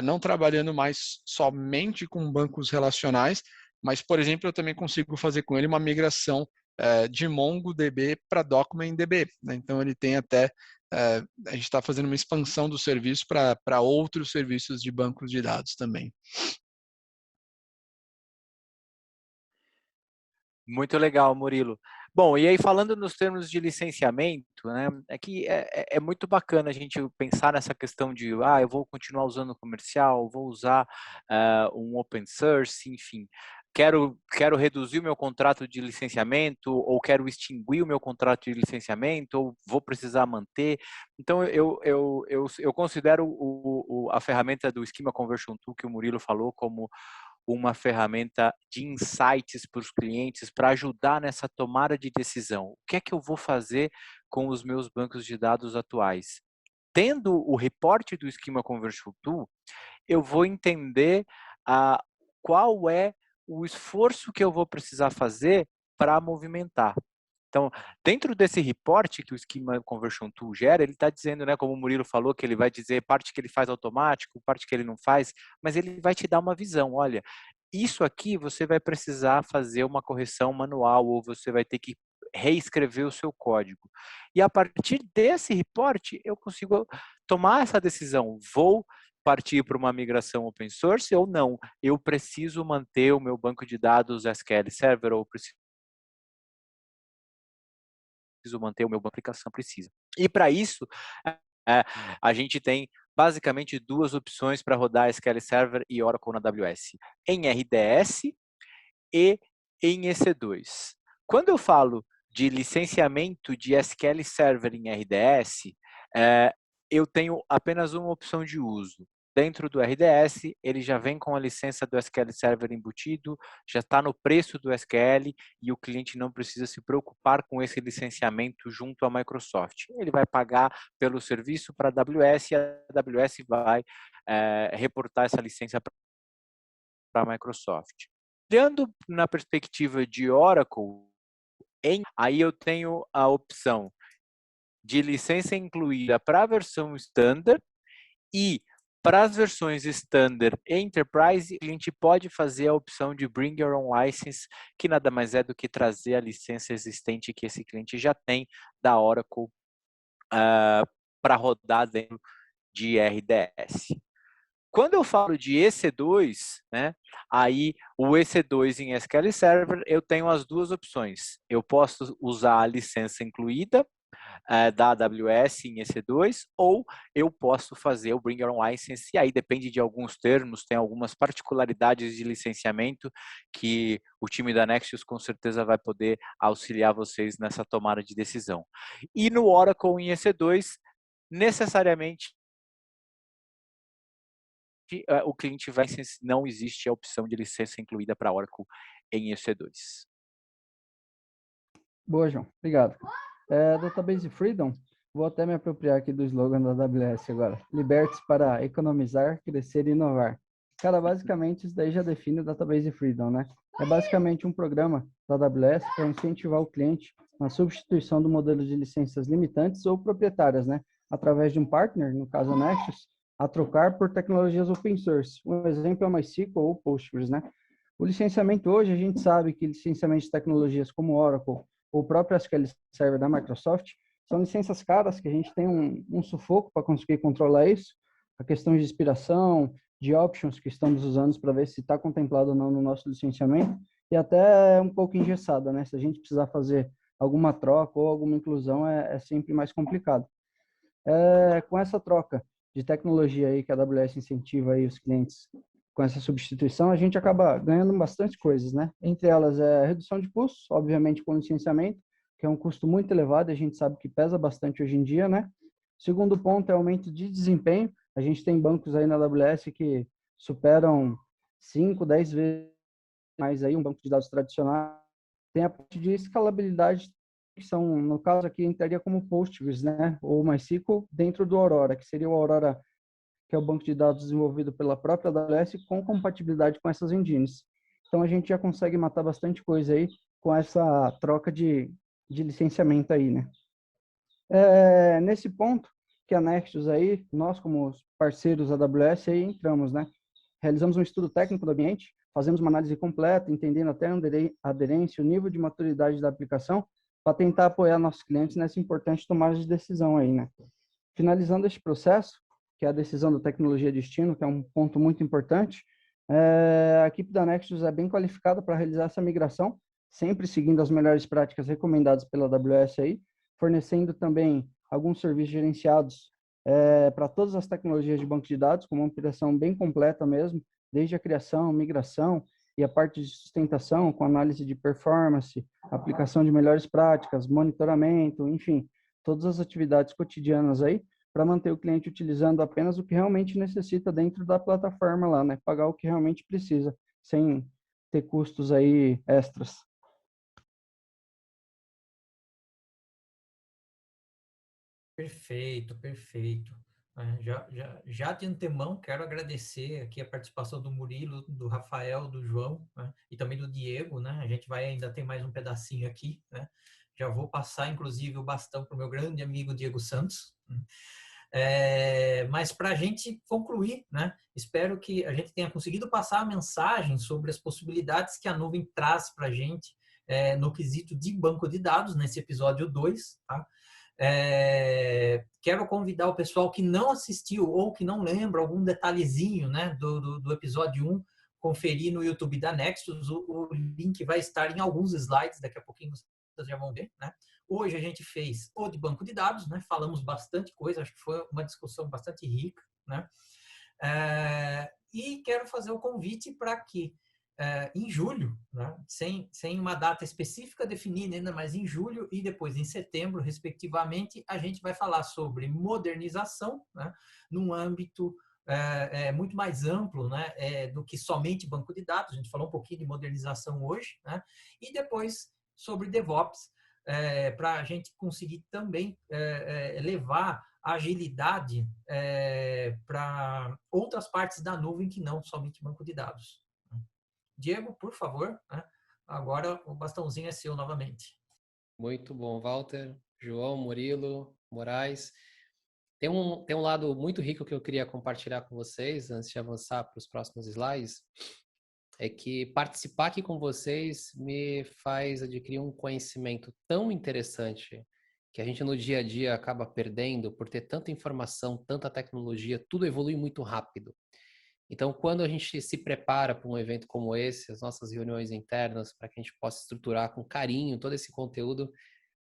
D: não trabalhando mais somente com bancos relacionais, mas, por exemplo, eu também consigo fazer com ele uma migração de MongoDB para DocumentDB. Né? Então, ele tem até... a gente está fazendo uma expansão do serviço para outros serviços de bancos de dados também.
C: Muito legal, Murilo. Bom, e aí falando nos termos de licenciamento, né, é que é muito bacana a gente pensar nessa questão de, eu vou continuar usando o comercial, vou usar um open source, enfim, quero reduzir o meu contrato de licenciamento, ou quero extinguir o meu contrato de licenciamento, ou vou precisar manter. Então, eu considero a ferramenta do Schema Conversion Tool que o Murilo falou como uma ferramenta de insights para os clientes para ajudar nessa tomada de decisão. O que é que eu vou fazer com os meus bancos de dados atuais? Tendo o reporte do Schema Conversion Tool, eu vou entender qual é o esforço que eu vou precisar fazer para movimentar. Então, dentro desse reporte que o Schema Conversion Tool gera, ele está dizendo, né, como o Murilo falou, que ele vai dizer parte que ele faz automático, parte que ele não faz, mas ele vai te dar uma visão. Olha, isso aqui você vai precisar fazer uma correção manual, ou você vai ter que reescrever o seu código. E a partir desse reporte, eu consigo tomar essa decisão. Vou partir para uma migração open source ou não? Eu preciso manter o meu banco de dados SQL Server, ou preciso manter o meu banco de aplicação? Precisa. E para isso, a gente tem basicamente duas opções para rodar SQL Server e Oracle na AWS, em RDS e em EC2. Quando eu falo de licenciamento de SQL Server em RDS, eu tenho apenas uma opção de uso. Dentro do RDS, ele já vem com a licença do SQL Server embutido, já está no preço do SQL e o cliente não precisa se preocupar com esse licenciamento junto à Microsoft. Ele vai pagar pelo serviço para a AWS e a AWS vai reportar essa licença para a Microsoft. Olhando na perspectiva de Oracle, aí eu tenho a opção de licença incluída para a versão Standard, e para as versões Standard e Enterprise, o cliente pode fazer a opção de Bring Your Own License, que nada mais é do que trazer a licença existente que esse cliente já tem da Oracle para rodar dentro de RDS. Quando eu falo de EC2, né, aí o EC2 em SQL Server, eu tenho as duas opções. Eu posso usar a licença incluída da AWS em EC2, ou eu posso fazer o Bring Your Own License, e aí depende de alguns termos, tem algumas particularidades de licenciamento que o time da Nexus com certeza vai poder auxiliar vocês nessa tomada de decisão. E no Oracle em EC2, necessariamente o cliente vai, não existe a opção de licença incluída para Oracle em EC2.
E: Boa, João. Obrigado. Database Freedom, vou até me apropriar aqui do slogan da AWS agora. Liberte-se para economizar, crescer e inovar. Cara, basicamente isso daí já define o Database Freedom, né? É basicamente um programa da AWS para incentivar o cliente na substituição do modelo de licenças limitantes ou proprietárias, né? Através de um partner, no caso a Nexus, a trocar por tecnologias open source. Um exemplo é o MySQL ou Postgres, né? O licenciamento hoje, a gente sabe que licenciamento de tecnologias como Oracle ou o próprio SQL Server da Microsoft são licenças caras que a gente tem um sufoco para conseguir controlar isso. A questão de expiração, de options que estamos usando para ver se está contemplado ou não no nosso licenciamento, e até um pouco engessada, né? Se a gente precisar fazer alguma troca ou alguma inclusão, é sempre mais complicado. Com essa troca de tecnologia aí que a AWS incentiva aí os clientes com essa substituição, a gente acaba ganhando bastante coisas, né? Entre elas é redução de custos, obviamente com licenciamento, que é um custo muito elevado, a gente sabe que pesa bastante hoje em dia, né? Segundo ponto é aumento de desempenho. A gente tem bancos aí na AWS que superam 5, 10 vezes mais aí um banco de dados tradicional. Tem a parte de escalabilidade, que são, no caso aqui, entraria como Postgres, né? Ou MySQL dentro do Aurora, que seria o Aurora, que é o banco de dados desenvolvido pela própria AWS com compatibilidade com essas engines. Então, a gente já consegue matar bastante coisa aí com essa troca de licenciamento aí, né? Nesse ponto que a Nexus aí, nós como parceiros da AWS aí entramos, né? Realizamos um estudo técnico do ambiente, fazemos uma análise completa, entendendo até a aderência, o nível de maturidade da aplicação, para tentar apoiar nossos clientes nessa importante tomada de decisão aí, né? Finalizando este processo, que é a decisão da tecnologia de destino, que é um ponto muito importante, a equipe da Nexus é bem qualificada para realizar essa migração, sempre seguindo as melhores práticas recomendadas pela AWS aí, fornecendo também alguns serviços gerenciados para todas as tecnologias de banco de dados, com uma operação bem completa mesmo, desde a criação, migração e a parte de sustentação, com análise de performance, aplicação de melhores práticas, monitoramento, enfim, todas as atividades cotidianas aí, para manter o cliente utilizando apenas o que realmente necessita dentro da plataforma lá, né? Pagar o que realmente precisa, sem ter custos aí extras.
B: Perfeito, perfeito. Já de antemão, quero agradecer aqui a participação do Murilo, do Rafael, do João, né? E também do Diego, né? A gente vai ainda ter mais um pedacinho aqui, né? Já vou passar, inclusive, o bastão para o meu grande amigo Diego Santos. Mas para a gente concluir, né? Espero que a gente tenha conseguido passar a mensagem sobre as possibilidades que a nuvem traz para a gente no quesito de banco de dados, nesse episódio 2, tá? Quero convidar o pessoal que não assistiu ou que não lembra algum detalhezinho, né, do episódio 1, conferir no YouTube da Nexus. O link vai estar em alguns slides, daqui a pouquinho vocês já vão ver, né? Hoje a gente fez o de banco de dados, né? Falamos bastante coisa, acho que foi uma discussão bastante rica, né? E quero fazer o convite para que em julho, né, sem uma data específica definida ainda, mas em julho e depois em setembro, respectivamente, a gente vai falar sobre modernização, né, num âmbito muito mais amplo, né, do que somente banco de dados. A gente falou um pouquinho de modernização hoje, né, e depois sobre DevOps, para a gente conseguir também levar a agilidade para outras partes da nuvem que não somente banco de dados. Diego, por favor, né? Agora o bastãozinho é seu novamente.
A: Muito bom, Walter, João, Murilo, Moraes. Tem um lado muito rico que eu queria compartilhar com vocês, antes de avançar para os próximos slides, é que participar aqui com vocês me faz adquirir um conhecimento tão interessante que a gente no dia a dia acaba perdendo por ter tanta informação, tanta tecnologia, tudo evolui muito rápido. Então, quando a gente se prepara para um evento como esse, as nossas reuniões internas, para que a gente possa estruturar com carinho todo esse conteúdo,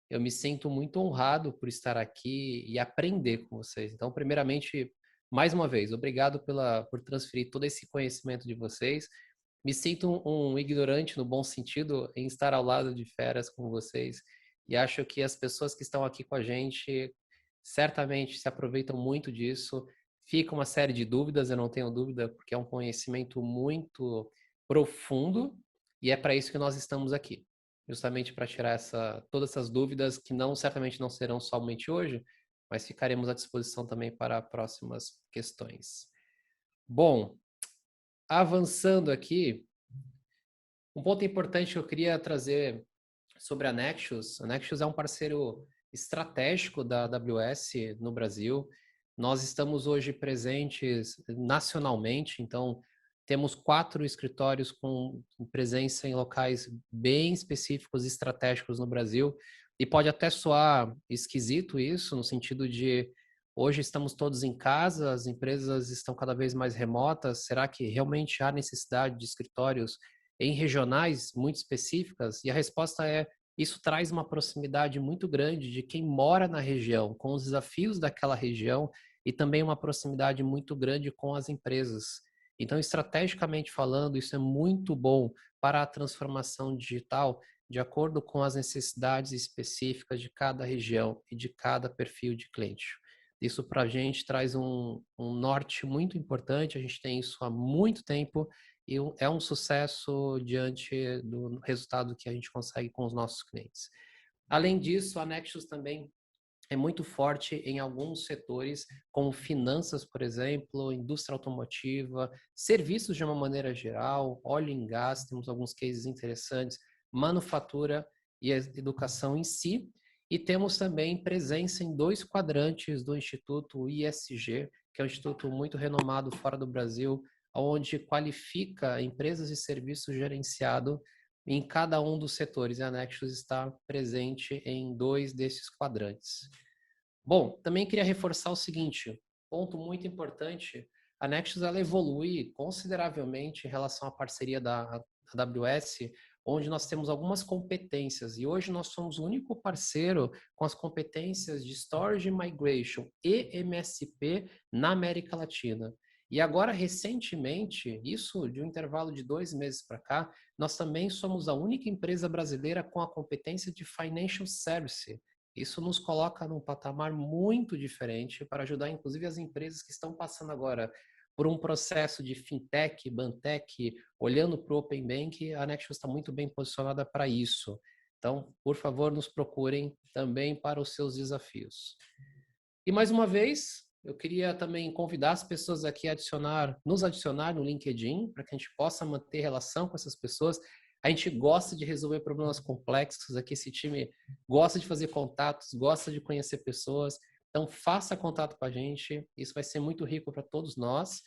A: eu me sinto muito honrado por estar aqui e aprender com vocês. Então, primeiramente, mais uma vez, obrigado por transferir todo esse conhecimento de vocês. Me sinto um ignorante no bom sentido em estar ao lado de feras como vocês e acho que as pessoas que estão aqui com a gente certamente se aproveitam muito disso. Fica uma série de dúvidas, eu não tenho dúvida, porque é um conhecimento muito profundo e é para isso que nós estamos aqui, justamente para tirar todas essas dúvidas que certamente não serão somente hoje, mas ficaremos à disposição também para próximas questões. Bom, avançando aqui, um ponto importante que eu queria trazer sobre a Nexus. A Nexus é um parceiro estratégico da AWS no Brasil. Nós estamos hoje presentes nacionalmente, então temos 4 escritórios com presença em locais bem específicos e estratégicos no Brasil. E pode até soar esquisito isso, no sentido de hoje estamos todos em casa, as empresas estão cada vez mais remotas. Será que realmente há necessidade de escritórios em regionais muito específicas? E a resposta é: isso traz uma proximidade muito grande de quem mora na região, com os desafios daquela região e também uma proximidade muito grande com as empresas. Então, estrategicamente falando, isso é muito bom para a transformação digital de acordo com as necessidades específicas de cada região e de cada perfil de cliente. Isso para a gente traz um norte muito importante, a gente tem isso há muito tempo e é um sucesso diante do resultado que a gente consegue com os nossos clientes. Além disso, a Nexus também é muito forte em alguns setores, como finanças, por exemplo, indústria automotiva, serviços de uma maneira geral, óleo e gás, temos alguns cases interessantes, manufatura e a educação em si. E temos também presença em 2 quadrantes do Instituto ISG, que é um instituto muito renomado fora do Brasil, onde qualifica empresas e serviços gerenciados em cada um dos setores. A Nexus está presente em 2 desses quadrantes. Bom, também queria reforçar o seguinte, ponto muito importante: a Nexus ela evolui consideravelmente em relação à parceria da AWS, onde nós temos algumas competências. E hoje nós somos o único parceiro com as competências de Storage Migration e MSP na América Latina. E agora, recentemente, isso de um intervalo de 2 meses para cá, nós também somos a única empresa brasileira com a competência de Financial Service. Isso nos coloca num patamar muito diferente para ajudar, inclusive, as empresas que estão passando agora por um processo de fintech, bantech, olhando para o Open Bank. A Nexus está muito bem posicionada para isso. Então, por favor, nos procurem também para os seus desafios. E mais uma vez, eu queria também convidar as pessoas aqui a nos adicionar no LinkedIn, para que a gente possa manter relação com essas pessoas. A gente gosta de resolver problemas complexos aqui, esse time gosta de fazer contatos, gosta de conhecer pessoas. Então, faça contato com a gente, isso vai ser muito rico para todos nós.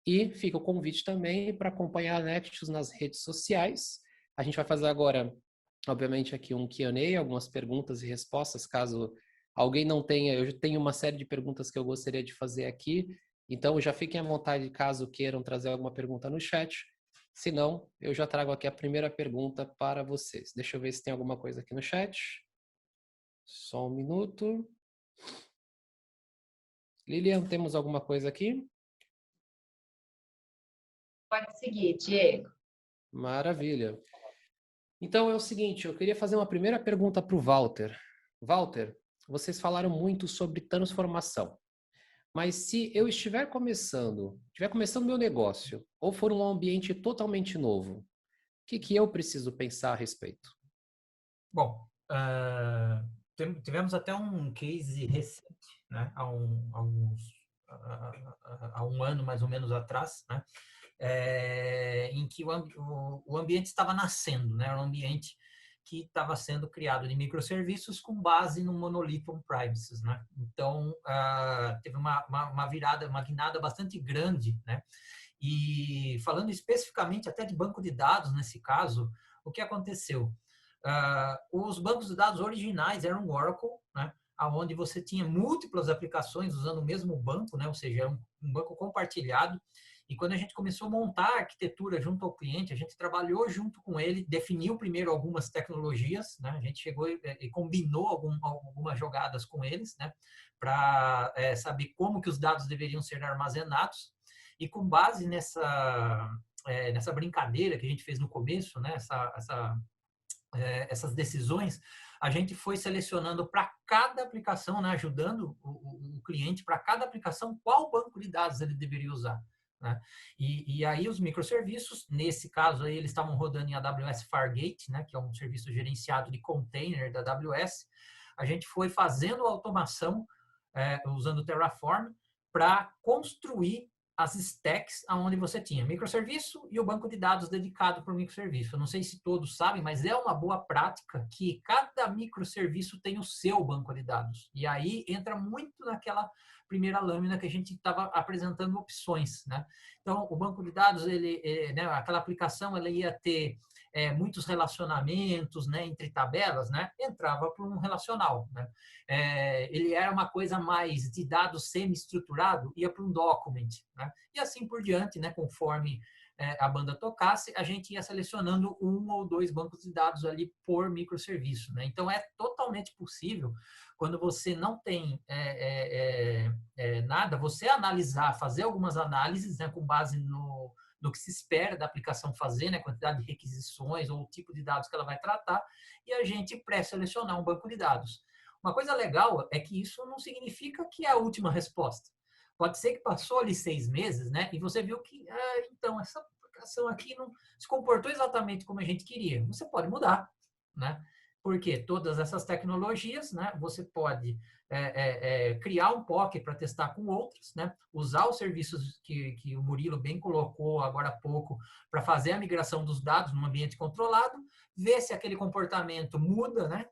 A: E fica o convite também para acompanhar a Nexus nas redes sociais. A gente vai fazer agora, obviamente, aqui um Q&A, algumas perguntas e respostas, caso alguém não tenha. Eu tenho uma série de perguntas que eu gostaria de fazer aqui, então já fiquem à vontade caso queiram trazer alguma pergunta no chat. Se não, eu já trago aqui a primeira pergunta para vocês. Deixa eu ver se tem alguma coisa aqui no chat. Só um minuto. Lilian, temos alguma coisa aqui?
F: Pode seguir, Diego.
A: Maravilha. Então é o seguinte, eu queria fazer uma primeira pergunta para o Walter. Walter, vocês falaram muito sobre transformação, mas se eu estiver começando meu negócio, ou for um ambiente totalmente novo, o que eu preciso pensar a respeito?
B: Bom, tivemos até um case recente, né, há um ano mais ou menos atrás, né, em que o ambiente estava nascendo, né, era um ambiente que estava sendo criado de microserviços com base no monolito on-premises, né? Então, teve uma virada, uma guinada bastante grande, né? E falando especificamente até de banco de dados nesse caso, o que aconteceu? Os bancos de dados originais eram o Oracle, né? Onde você tinha múltiplas aplicações usando o mesmo banco, né? Ou seja, era um banco compartilhado. E quando a gente começou a montar a arquitetura junto ao cliente, a gente trabalhou junto com ele, definiu primeiro algumas tecnologias, né? A gente chegou e combinou algumas jogadas com eles, né? Para saber como que os dados deveriam ser armazenados. E com base nessa brincadeira que a gente fez no começo, né? Essas decisões, a gente foi selecionando para cada aplicação, né? Ajudando o cliente para cada aplicação qual banco de dados ele deveria usar. Né? E aí os microserviços, nesse caso aí, eles estavam rodando em AWS Fargate, né, que é um serviço gerenciado de container da AWS. A gente foi fazendo automação usando o Terraform para construir as stacks aonde você tinha microserviço e o banco de dados dedicado para o microserviço. Eu não sei se todos sabem, mas é uma boa prática que cada microserviço tem o seu banco de dados. E aí entra muito naquela primeira lâmina que a gente estava apresentando opções, né? Então, o banco de dados, né, aquela aplicação, ela ia ter muitos relacionamentos, né, entre tabelas, né? Entrava para um relacional, né? Ele era uma coisa mais de dados semi-estruturado, ia para um document, né? E assim por diante, né? Conforme a banda tocasse, a gente ia selecionando 1 ou 2 bancos de dados ali por microserviço, né? Então, é totalmente possível, quando você não tem nada, você analisar, fazer algumas análises, né, com base no que se espera da aplicação fazer, né, quantidade de requisições ou o tipo de dados que ela vai tratar, e a gente pré-selecionar um banco de dados. Uma coisa legal é que isso não significa que é a última resposta. Pode ser que passou ali 6 meses, né, e você viu que, então, essa aplicação aqui não se comportou exatamente como a gente queria. Você pode mudar, né? Porque todas essas tecnologias, né, você pode criar um POC para testar com outros, né, usar os serviços que o Murilo bem colocou agora há pouco para fazer a migração dos dados num ambiente controlado, ver se aquele comportamento muda, né,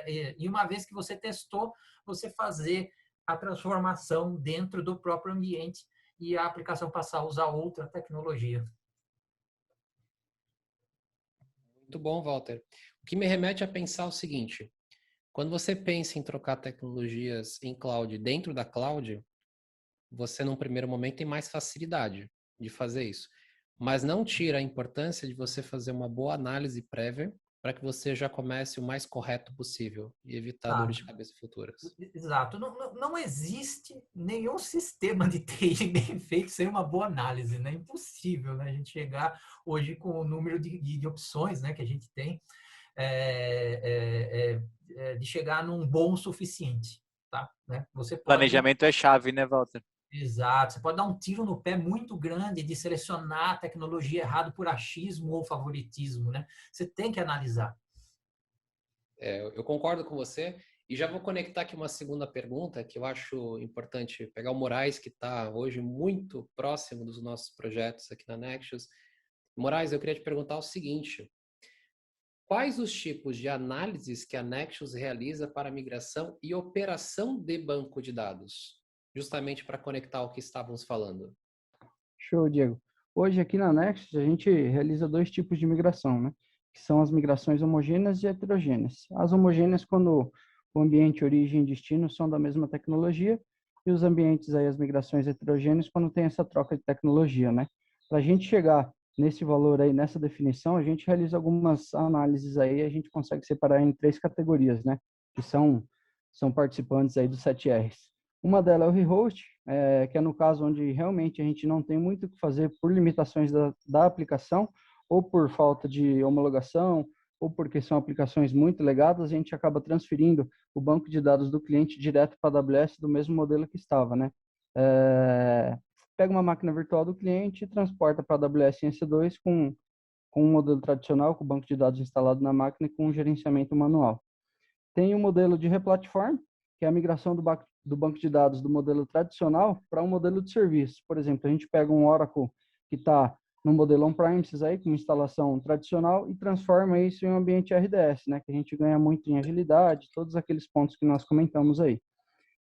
B: e uma vez que você testou, você fazer a transformação dentro do próprio ambiente e a aplicação passar a usar outra tecnologia.
A: Muito bom, Walter. O que me remete a pensar o seguinte: quando você pensa em trocar tecnologias em cloud dentro da cloud, você, num primeiro momento, tem mais facilidade de fazer isso. mas não tira a importância de você fazer uma boa análise prévia para que você já comece o mais correto possível e evitar dores de cabeça futuras.
B: Exato. Não existe nenhum sistema de TI bem feito sem uma boa análise, né? Impossível, né? A gente chegar hoje com o número de opções, né, que a gente tem, de chegar num bom o suficiente, tá? Né? Você pode...
C: Planejamento é chave, né, Walter?
B: Exato. Você pode dar um tiro no pé muito grande de selecionar a tecnologia errado por achismo ou favoritismo, né? Você tem que analisar.
A: Eu concordo com você e já vou conectar aqui uma segunda pergunta que eu acho importante pegar o Moraes, que está hoje muito próximo dos nossos projetos aqui na Nexus. Moraes, eu queria te perguntar o seguinte: quais os tipos de análises que a Nexus realiza para migração e operação de banco de dados? Justamente para conectar o que estávamos falando.
E: Show, Diego. Hoje aqui na Nexus a gente realiza 2 tipos de migração, né? Que são as migrações homogêneas e heterogêneas. As homogêneas quando o ambiente, origem e destino são da mesma tecnologia, e os ambientes aí, as migrações heterogêneas, quando tem essa troca de tecnologia, né? Para a gente chegar nesse valor aí, nessa definição, a gente realiza algumas análises aí, a gente consegue separar em 3 categorias, né? Que são participantes aí dos 7 R's. Uma delas é o rehost, que é no caso onde realmente a gente não tem muito o que fazer por limitações da aplicação, ou por falta de homologação, ou porque são aplicações muito legadas, a gente acaba transferindo o banco de dados do cliente direto para a AWS do mesmo modelo que estava, né? Pega uma máquina virtual do cliente e transporta para a AWS em EC2 com um modelo tradicional, com o banco de dados instalado na máquina e com um gerenciamento manual. Tem o modelo de replatform, que é a migração do banco de dados do modelo tradicional para um modelo de serviço. Por exemplo, a gente pega um Oracle que está no modelo on-premises aí, com instalação tradicional, e transforma isso em um ambiente RDS, né, que a gente ganha muito em agilidade, todos aqueles pontos que nós comentamos aí.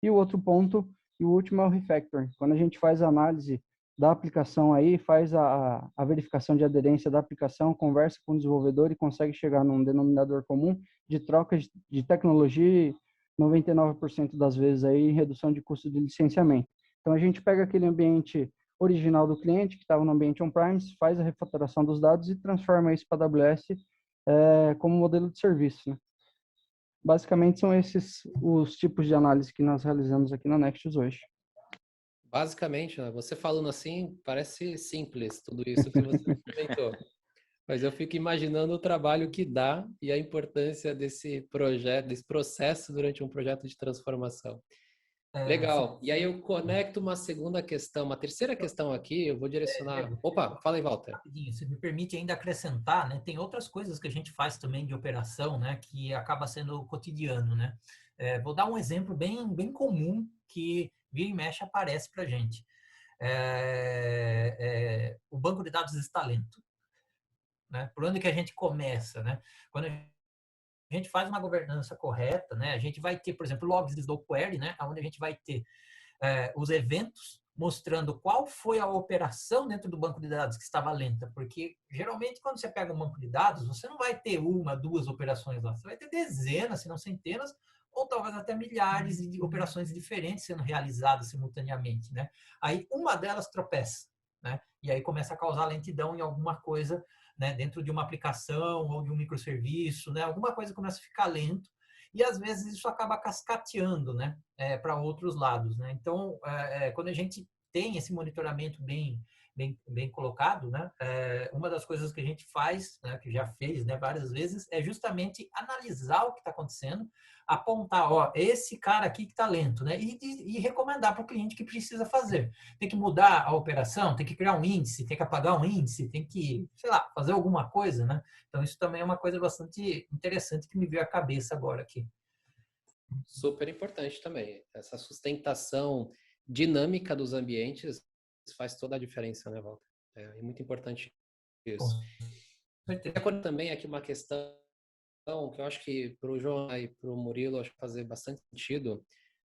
E: E o outro ponto, e o último, é o refactoring. Quando a gente faz a análise da aplicação aí, faz a verificação de aderência da aplicação, conversa com o desenvolvedor e consegue chegar num denominador comum de troca de tecnologia, 99% das vezes aí, redução de custo de licenciamento. Então, a gente pega aquele ambiente original do cliente, que estava no ambiente on-premise, faz a refatoração dos dados e transforma isso para a AWS como modelo de serviço, né? Basicamente, são esses os tipos de análise que nós realizamos aqui na Nexus hoje.
A: Basicamente, você falando assim, parece simples tudo isso que você comentou. Mas eu fico imaginando o trabalho que dá e a importância desse projeto, desse processo durante um projeto de transformação. Legal. E aí eu conecto uma segunda questão, uma terceira questão aqui, eu vou direcionar... Opa, fala aí, Walter.
B: Rapidinho, se me permite ainda acrescentar, né? Tem outras coisas que a gente faz também de operação, né? Que acaba sendo cotidiano, né? Vou dar um exemplo bem comum que vira e mexe aparece para a gente. O banco de dados está lento, né? Por onde que a gente começa, né? Quando a gente faz uma governança correta, né? A gente vai ter, por exemplo, logs de slow query, né? Onde a gente vai ter os eventos mostrando qual foi a operação dentro do banco de dados que estava lenta, porque geralmente quando você pega um banco de dados, você não vai ter 1, 2 operações lá, você vai ter dezenas, se não centenas, ou talvez até milhares de operações diferentes sendo realizadas simultaneamente, né? Aí uma delas tropeça, né? E aí começa a causar lentidão em alguma coisa, né? Dentro de uma aplicação ou de um microserviço, né? Alguma coisa começa a ficar lento e às vezes isso acaba cascateando, né? Para outros lados, né? Então, quando a gente tem esse monitoramento bem colocado, né? Uma das coisas que a gente faz, né, que já fez, né, várias vezes, é justamente analisar o que está acontecendo, apontar, ó, esse cara aqui que está lento, né? E recomendar para o cliente que precisa fazer. Tem que mudar a operação, tem que criar um índice, tem que apagar um índice, tem que, sei lá, fazer alguma coisa, né? Então, isso também é uma coisa bastante interessante que me veio à cabeça agora aqui.
A: Super importante também. Essa sustentação dinâmica dos ambientes faz toda a diferença, né, Walter? É muito importante isso. Eu também aqui uma questão que eu acho que para o João e para o Murilo acho que fazer bastante sentido,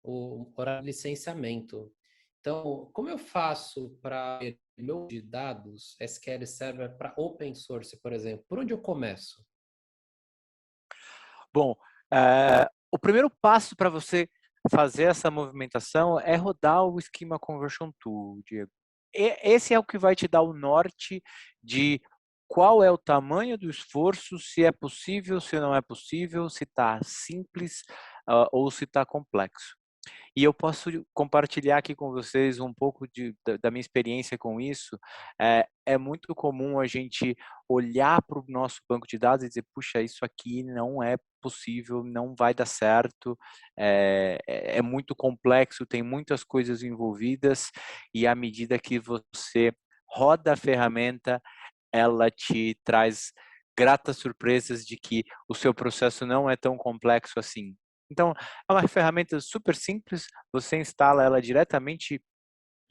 A: o horário de licenciamento. Então, como eu faço para meu de dados SQL Server para open source, por exemplo? Por onde eu começo?
C: Bom, o primeiro passo para você fazer essa movimentação é rodar o Schema Conversion Tool, Diego. esse é o que vai te dar o norte de qual é o tamanho do esforço, se é possível, se não é possível, se está simples ou se está complexo. E eu posso compartilhar aqui com vocês um pouco da minha experiência com isso. É muito comum a gente olhar para o nosso banco de dados e dizer, puxa, isso aqui não é possível, não vai dar certo, é muito complexo, tem muitas coisas envolvidas, e à medida que você roda a ferramenta, ela te traz gratas surpresas de que o seu processo não é tão complexo assim. Então, é uma ferramenta super simples, você instala ela diretamente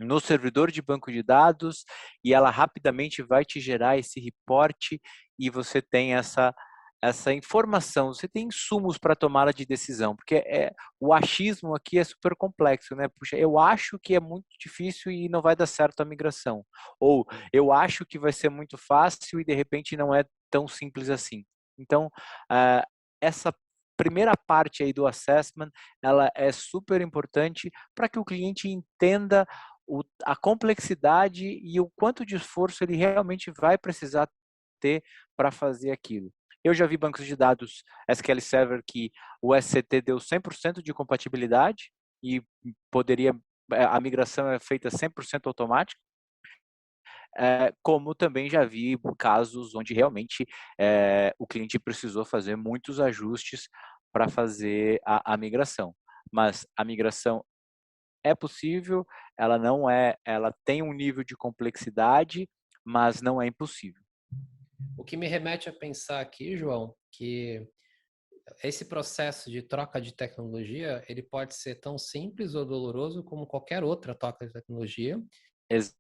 C: no servidor de banco de dados e ela rapidamente vai te gerar esse reporte e você tem essa informação, você tem insumos para tomada de decisão, porque o achismo aqui é super complexo, né? Puxa, eu acho que é muito difícil e não vai dar certo a migração, ou eu acho que vai ser muito fácil e de repente não é tão simples assim. Então, essa primeira parte aí do assessment, ela é super importante para que o cliente entenda a complexidade e o quanto de esforço ele realmente vai precisar ter para fazer aquilo. Eu já vi bancos de dados SQL Server que o SCT deu 100% de compatibilidade e a migração é feita 100% automática, como também já vi casos onde realmente o cliente precisou fazer muitos ajustes para fazer a migração. Mas a migração é possível, ela tem um nível de complexidade, mas não é impossível.
A: O que me remete a pensar aqui, João, que esse processo de troca de tecnologia, ele pode ser tão simples ou doloroso como qualquer outra troca de tecnologia.
C: Exato.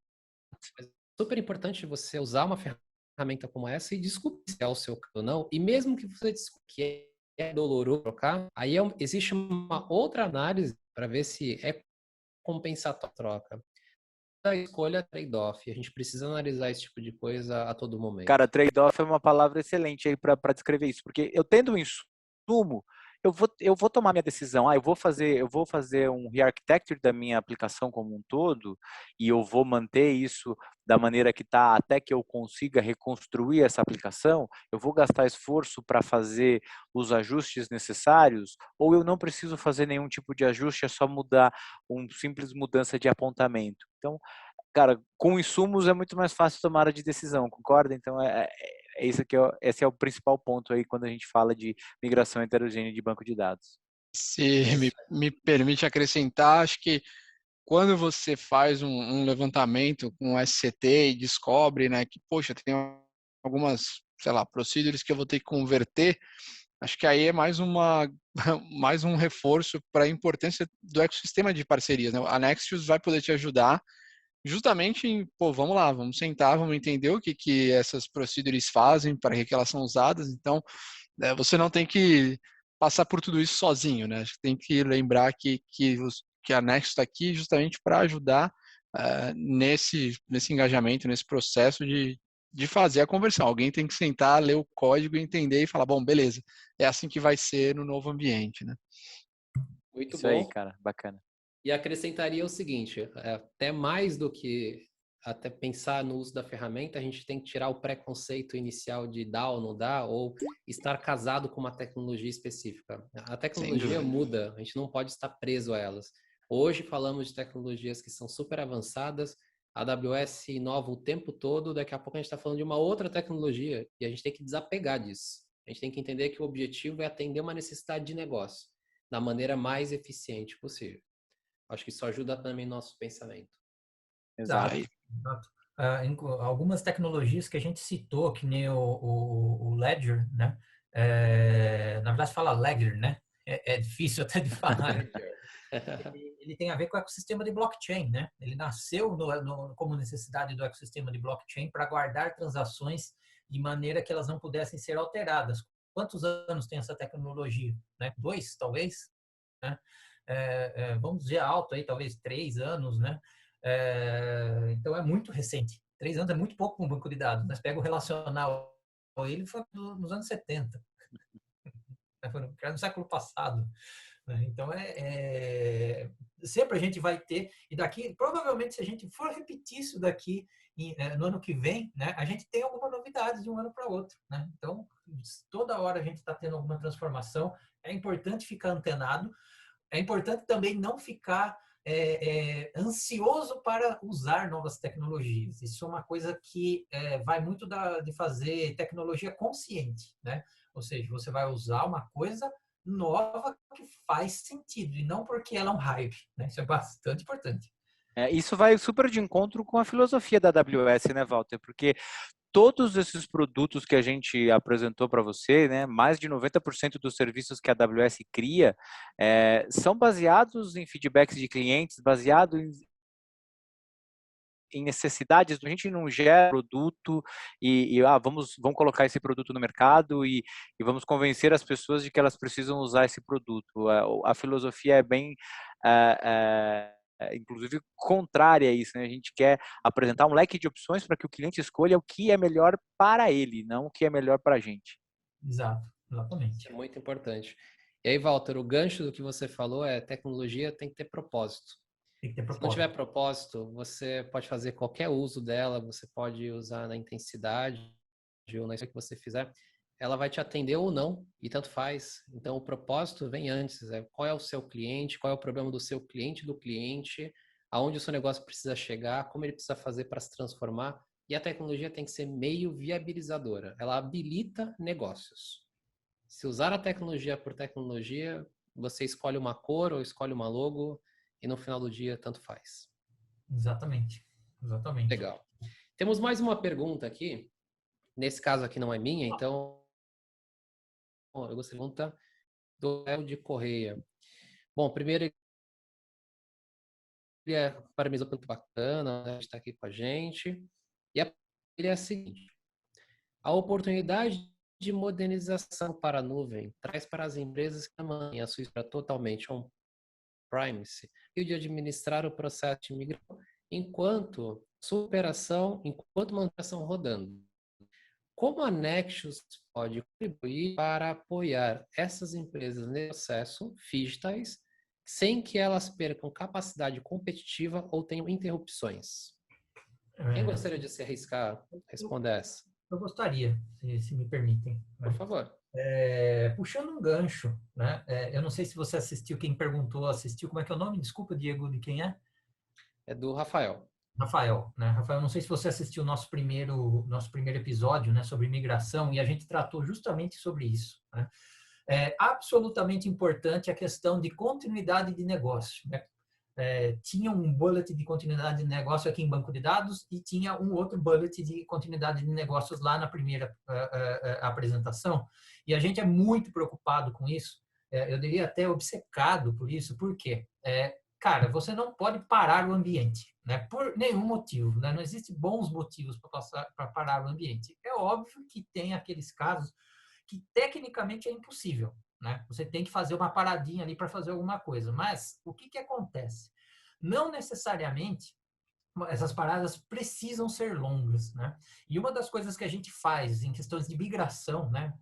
A: É super importante você usar uma ferramenta como essa e descobrir se é o seu caso ou não. E mesmo que você descubra que é doloroso trocar, aí existe uma outra análise para ver se é compensatória a troca. A escolha é trade-off. A gente precisa analisar esse tipo de coisa a todo momento.
C: Cara, trade-off é uma palavra excelente aí para descrever isso, porque eu tendo um insumo, eu vou tomar minha decisão. Eu vou fazer um re-architecture da minha aplicação como um todo e eu vou manter isso da maneira que está até que eu consiga reconstruir essa aplicação. Eu vou gastar esforço para fazer os ajustes necessários ou eu não preciso fazer nenhum tipo de ajuste, é só mudar uma simples mudança de apontamento. Então, cara, com insumos é muito mais fácil tomar a de decisão, concorda? Então, esse é o principal ponto aí quando a gente fala de migração heterogênea de banco de dados.
D: Se me permite acrescentar, acho que quando você faz um levantamento com o SCT e descobre, né, que, poxa, tem algumas, sei lá, procedures que eu vou ter que converter, acho que aí é mais mais um reforço para a importância do ecossistema de parcerias, né? A Nexus vai poder te ajudar justamente em, pô, vamos lá, vamos sentar, vamos entender o que essas procedures fazem, para que elas são usadas. Então, você não tem que passar por tudo isso sozinho, né? Acho que tem que lembrar que a Nexus está aqui justamente para ajudar nesse engajamento, nesse processo de fazer a conversão. Alguém tem que sentar, ler o código, entender e falar, bom, beleza, é assim que vai ser no novo ambiente, né?
A: Muito
C: Isso
A: bom.
C: aí, cara, bacana.
A: E acrescentaria o seguinte, até mais do que até pensar no uso da ferramenta, a gente tem que tirar o preconceito inicial de dar ou não dar, ou estar casado com uma tecnologia específica. A tecnologia muda, a gente não pode estar preso a elas. Hoje falamos de tecnologias que são super avançadas, a AWS inova o tempo todo, daqui a pouco a gente está falando de uma outra tecnologia, e a gente tem que desapegar disso. A gente tem que entender que o objetivo é atender uma necessidade de negócio, da maneira mais eficiente possível. Acho que isso ajuda também nosso pensamento.
B: Exato. Algumas tecnologias que a gente citou, que nem o Ledger, né? Na verdade, fala Ledger, né? É difícil até de falar. Ele tem a ver com o ecossistema de blockchain, né? Ele nasceu como necessidade do ecossistema de blockchain para guardar transações de maneira que elas não pudessem ser alteradas. Quantos anos tem essa tecnologia? Né? 2, talvez? Né? Vamos dizer alto aí, talvez 3 anos, né? Então é muito recente. 3 anos é muito pouco para um banco de dados. Mas pega o relacional, ele foi nos anos 70. Foi no século passado. né? Então, sempre a gente vai ter, e daqui, provavelmente, se a gente for repetir isso daqui no ano que vem, né, a gente tem alguma novidade de um ano para outro, né? Então, toda hora a gente está tendo alguma transformação, é importante ficar antenado, é importante também não ficar ansioso para usar novas tecnologias. Isso é uma coisa que vai muito de fazer tecnologia consciente, né? Ou seja, você vai usar uma coisa nova que faz sentido e não porque ela é um hype, né? Isso é bastante importante.
C: Isso vai super de encontro com a filosofia da AWS, né, Walter? Porque todos esses produtos que a gente apresentou para você, né, mais de 90% dos serviços que a AWS cria são baseados em feedbacks de clientes, baseados em necessidades. A gente não gera produto vamos colocar esse produto no mercado e vamos convencer as pessoas de que elas precisam usar esse produto. A filosofia é bem inclusive contrária a isso, né? A gente quer apresentar um leque de opções para que o cliente escolha o que é melhor para ele, não o que é melhor para a gente.
B: Exato, exatamente.
A: Isso é muito importante. E aí, Walter, o gancho do que você falou tecnologia tem que ter propósito.
B: Tem que ter propósito.
A: Se não tiver propósito, você pode fazer qualquer uso dela, você pode usar na intensidade ou na que você fizer, ela vai te atender ou não, e tanto faz. Então, o propósito vem antes. Qual é o seu cliente, qual é o problema do seu cliente, aonde o seu negócio precisa chegar, como ele precisa fazer para se transformar. E a tecnologia tem que ser meio viabilizadora. Ela habilita negócios. Se usar a tecnologia por tecnologia, você escolhe uma cor ou escolhe uma logo, e no final do dia, tanto faz.
B: Exatamente. Exatamente.
A: Legal. Temos mais uma pergunta aqui. Nesse caso aqui não é minha, então eu gostaria de pergunta do Léo de Correia. Bom, primeiro ele parabenizou pelo bacana, né, estar aqui com a gente. E ele é a seguinte: a oportunidade de modernização para a nuvem traz para as empresas que mantêm a sua estrutura totalmente on-premise e de administrar o processo de migração enquanto manutenção rodando. Como a Nexus pode contribuir para apoiar essas empresas nesse processo digitais sem que elas percam capacidade competitiva ou tenham interrupções? Quem gostaria de se arriscar responder essa?
B: Eu gostaria, se me permitem. Né?
A: Por favor.
B: Puxando um gancho, né? Eu não sei se você assistiu, quem perguntou assistiu. Como é que é o nome? Desculpa, Diego, de quem é?
A: É do Rafael.
B: Rafael, né? Rafael, não sei se você assistiu o nosso primeiro episódio, né, sobre imigração, e a gente tratou justamente sobre isso, né? É absolutamente importante a questão de continuidade de negócio, né? Tinha um bullet de continuidade de negócio aqui em banco de dados e tinha um outro bullet de continuidade de negócios lá na primeira apresentação, e a gente é muito preocupado com isso. Eu diria até obcecado por isso. Por quê? Cara, você não pode parar o ambiente, né? Por nenhum motivo, né? Não existem bons motivos para parar o ambiente. É óbvio que tem aqueles casos que tecnicamente é impossível, né? Você tem que fazer uma paradinha ali para fazer alguma coisa. Mas o que acontece? Não necessariamente essas paradas precisam ser longas, né? E uma das coisas que a gente faz em questões de migração, né,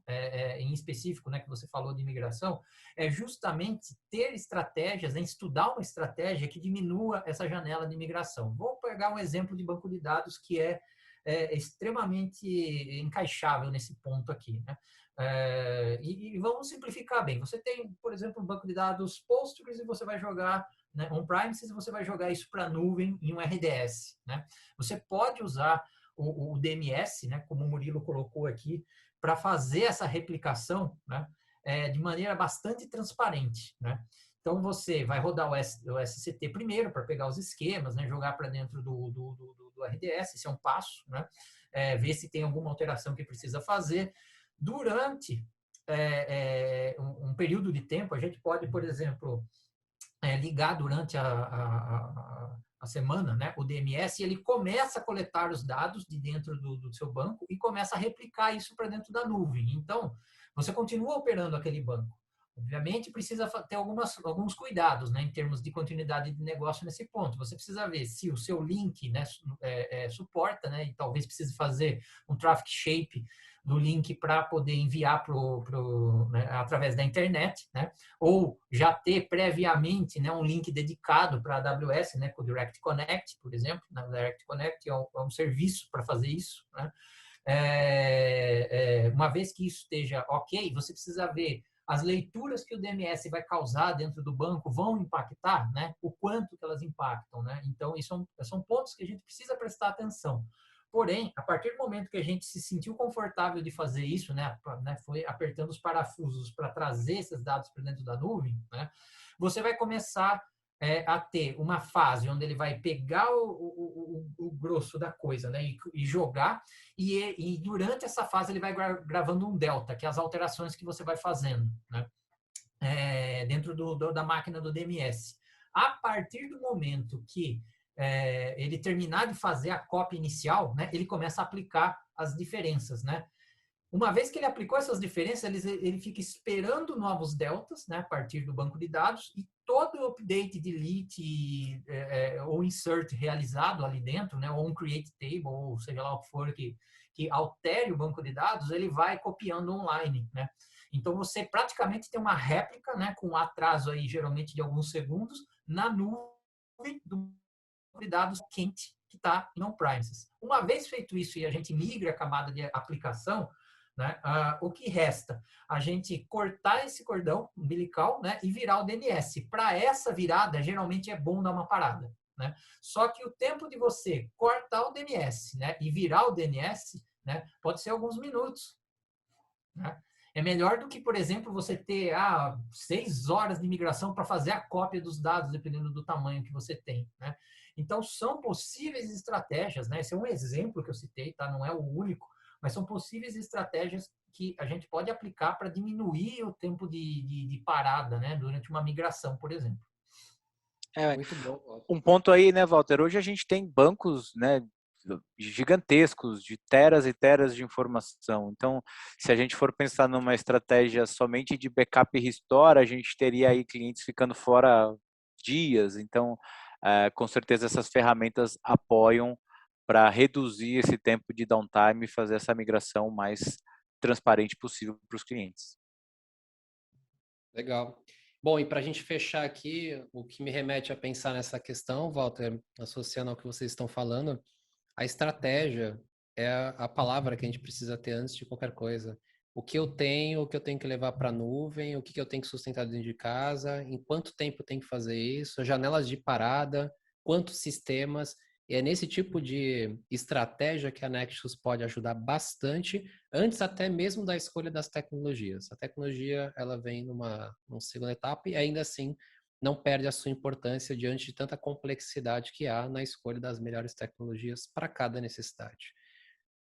B: em específico, né, que você falou de migração, é justamente ter estratégias, né, estudar uma estratégia que diminua essa janela de migração. Vou pegar um exemplo de banco de dados que é extremamente encaixável nesse ponto aqui, né? E vamos simplificar bem. Você tem, por exemplo, um banco de dados Postgres e você vai jogar, né, on-premises, você vai jogar isso para a nuvem em um RDS, né? Você pode usar o DMS, né, como o Murilo colocou aqui, para fazer essa replicação, né, de maneira bastante transparente, né? Então, você vai rodar o SCT primeiro para pegar os esquemas, né, jogar para dentro do RDS, esse é um passo, né? Ver se tem alguma alteração que precisa fazer. Durante um período de tempo, a gente pode, por exemplo, ligar durante a semana, né, o DMS, e ele começa a coletar os dados de dentro do seu banco e começa a replicar isso para dentro da nuvem. Então, você continua operando aquele banco. Obviamente, precisa ter alguns cuidados, né, em termos de continuidade de negócio nesse ponto. Você precisa ver se o seu link, né, suporta, né, e talvez precise fazer um traffic shape do link para poder enviar né, através da internet, né, ou já ter previamente, né, um link dedicado para a AWS, né, com o Direct Connect, por exemplo. Na Direct Connect é um serviço para fazer isso, né. Uma vez que isso esteja ok, você precisa ver as leituras que o DMS vai causar dentro do banco vão impactar, né? O quanto que elas impactam, né? Então, isso são pontos que a gente precisa prestar atenção. Porém, a partir do momento que a gente se sentiu confortável de fazer isso, né? Foi apertando os parafusos para trazer esses dados para dentro da nuvem, né? Você vai começar a ter uma fase onde ele vai pegar o grosso da coisa, né, e jogar, e durante essa fase ele vai gravando um delta, que é as alterações que você vai fazendo, né, dentro da máquina do DMS. A partir do momento que ele terminar de fazer a cópia inicial, né, ele começa a aplicar as diferenças, né. Uma vez que ele aplicou essas diferenças, ele fica esperando novos deltas, né, a partir do banco de dados, e todo o update, delete ou insert realizado ali dentro, né, ou um create table, ou seja lá o que for que altere o banco de dados, ele vai copiando online, né. Então, você praticamente tem uma réplica, né, com um atraso aí, geralmente de alguns segundos, na nuvem do banco de dados quente que está em on-premises. Uma vez feito isso e a gente migra a camada de aplicação, né, o que resta? A gente cortar esse cordão umbilical, né, e virar o DNS. Para essa virada, geralmente é bom dar uma parada, né? Só que o tempo de você cortar o DNS, né, e virar o DNS, né, pode ser alguns minutos, né? É melhor do que, por exemplo, você ter 6 horas de migração para fazer a cópia dos dados, dependendo do tamanho que você tem, né? Então, são possíveis estratégias, né? Esse é um exemplo que eu citei, tá? Não é o único, mas são possíveis estratégias que a gente pode aplicar para diminuir o tempo de parada, né, durante uma migração, por exemplo.
A: Muito bom, Walter.
C: Um ponto aí, né, Walter? Hoje a gente tem bancos, né, gigantescos, de teras e teras de informação. Então, se a gente for pensar numa estratégia somente de backup e restore, a gente teria aí clientes ficando fora dias. Então, com certeza essas ferramentas apoiam para reduzir esse tempo de downtime e fazer essa migração o mais transparente possível para os clientes.
A: Legal. Bom, e para a gente fechar aqui, o que me remete a pensar nessa questão, Walter, associando ao que vocês estão falando, a estratégia é a palavra que a gente precisa ter antes de qualquer coisa. O que eu tenho que levar para a nuvem, o que eu tenho que sustentar dentro de casa, em quanto tempo eu tenho que fazer isso, janelas de parada, quantos sistemas. E é nesse tipo de estratégia que a Nexus pode ajudar bastante, antes até mesmo da escolha das tecnologias. A tecnologia, ela vem numa segunda etapa e ainda assim não perde a sua importância diante de tanta complexidade que há na escolha das melhores tecnologias para cada necessidade.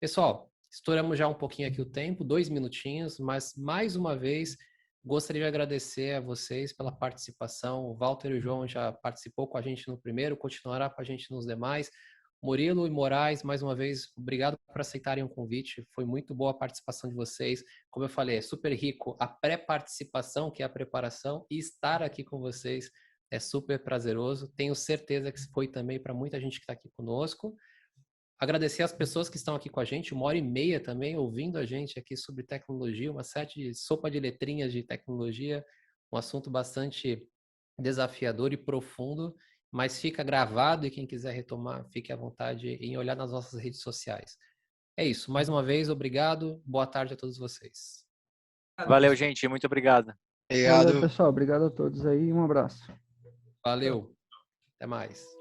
A: Pessoal, estouramos já um pouquinho aqui o tempo, 2 minutinhos, mas mais uma vez gostaria de agradecer a vocês pela participação. O Walter e o João já participou com a gente no primeiro, continuará com a gente nos demais. Murilo e Moraes, mais uma vez, obrigado por aceitarem o convite. Foi muito boa a participação de vocês. Como eu falei, é super rico a pré-participação, que é a preparação, e estar aqui com vocês é super prazeroso. Tenho certeza que foi também para muita gente que está aqui conosco. Agradecer às pessoas que estão aqui com a gente, 1h30 também, ouvindo a gente aqui sobre tecnologia, uma série de sopa de letrinhas de tecnologia, um assunto bastante desafiador e profundo, mas fica gravado e quem quiser retomar, fique à vontade em olhar nas nossas redes sociais. É isso, mais uma vez, obrigado, boa tarde a todos vocês.
C: Valeu, gente, muito obrigado.
E: Valeu, pessoal, obrigado a todos aí e um abraço.
A: Valeu, até mais.